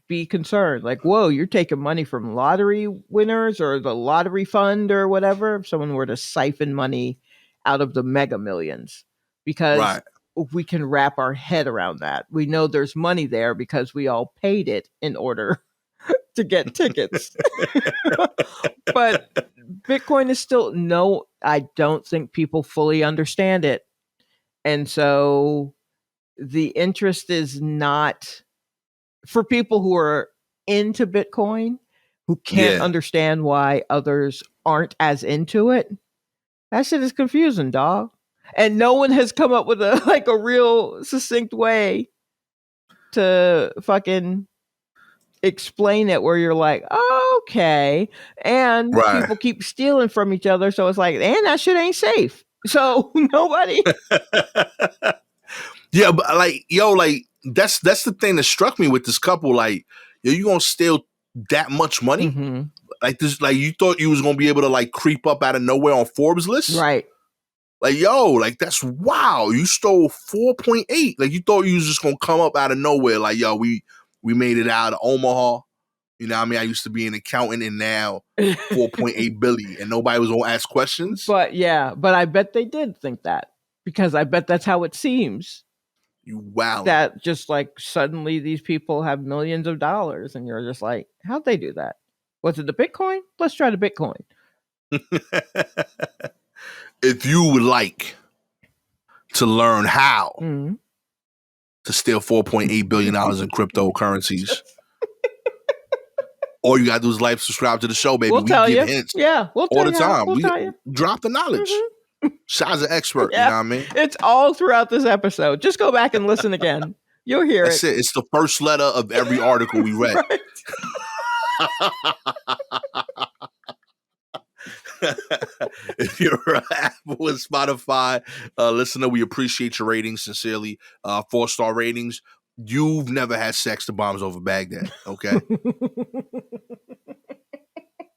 be concerned, whoa, you're taking money from lottery winners or the lottery fund or whatever. If someone were to siphon money out of the Mega Millions, because we can wrap our head around that. We know there's money there because we all paid it in order to get tickets. But Bitcoin is still I don't think people fully understand it. And so the interest is not for people who are into Bitcoin, who can't understand why others aren't as into it. That shit is confusing, dog. And no one has come up with a real succinct way to fucking explain it where you're like, oh, okay. And Right. people keep stealing from each other. So it's like, and that shit ain't safe. So nobody. Yeah, but like, yo, like that's the thing that struck me with this couple. Like, yo, you gonna steal that much money? Mm-hmm. Like this, like you thought you was gonna be able to like creep up out of nowhere on Forbes list? Right. Like, yo, like that's wow. You stole 4.8. Like you thought you was just gonna come up out of nowhere. Like, yo, we made it out of Omaha. You know what I mean? I used to be an accountant and now 4.8 billion and nobody was gonna ask questions. But yeah, but I bet they did think that because I bet that's how it seems. You wow. That just like suddenly these people have millions of dollars and you're just like, how'd they do that? Was it the Bitcoin? Let's try the Bitcoin. If you would like to learn how to steal $4.8 billion in cryptocurrencies, all you gotta do is like, subscribe to the show, baby. We'll tell give you. hints Yeah, we'll all tell the you time. We'll We tell you. drop the knowledge. Shai's an expert, Yeah. you know what I mean? It's all throughout this episode. Just go back and listen again. You'll hear That's it. It's the first letter of every article we read. Right. If you're an Apple and Spotify listener, we appreciate your ratings sincerely. 4-star ratings. You've never had sex to Bombs Over Baghdad, okay?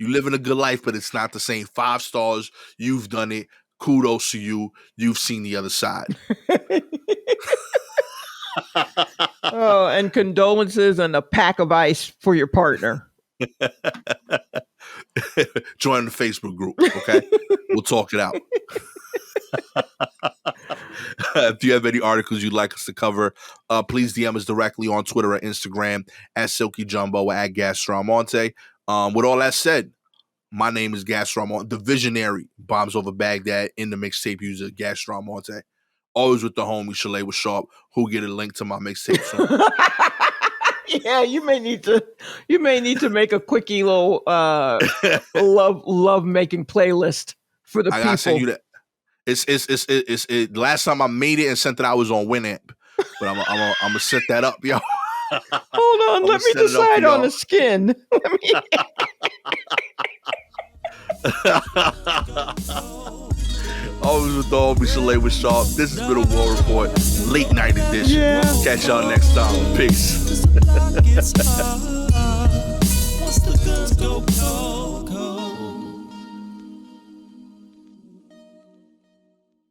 You living a good life, but it's not the same. 5 stars. You've done it. Kudos to you. You've seen the other side. Oh, and condolences and a pack of ice for your partner. Join the Facebook group, okay? We'll talk it out. If you have any articles you'd like us to cover, please DM us directly on Twitter or Instagram at Silky Jumbo or at Gastor Almonte. With all that said, my name is Gastor Almonte, the visionary Bombs Over Baghdad in the mixtape user, Gastor Almonte. Always with the homie Shalewa Sharpe, who get a link to my mixtape soon. Yeah, you may need to make a quickie little love making playlist for the people. I gotta send you that. It's last time I made it and sent it, I was on Winamp, but I'm gonna set that up, yo. Hold on, let me decide on the skin. Always with the homie Shalewa Sharpe. This has been a War Report late night edition. Yeah. Catch y'all next time. Peace.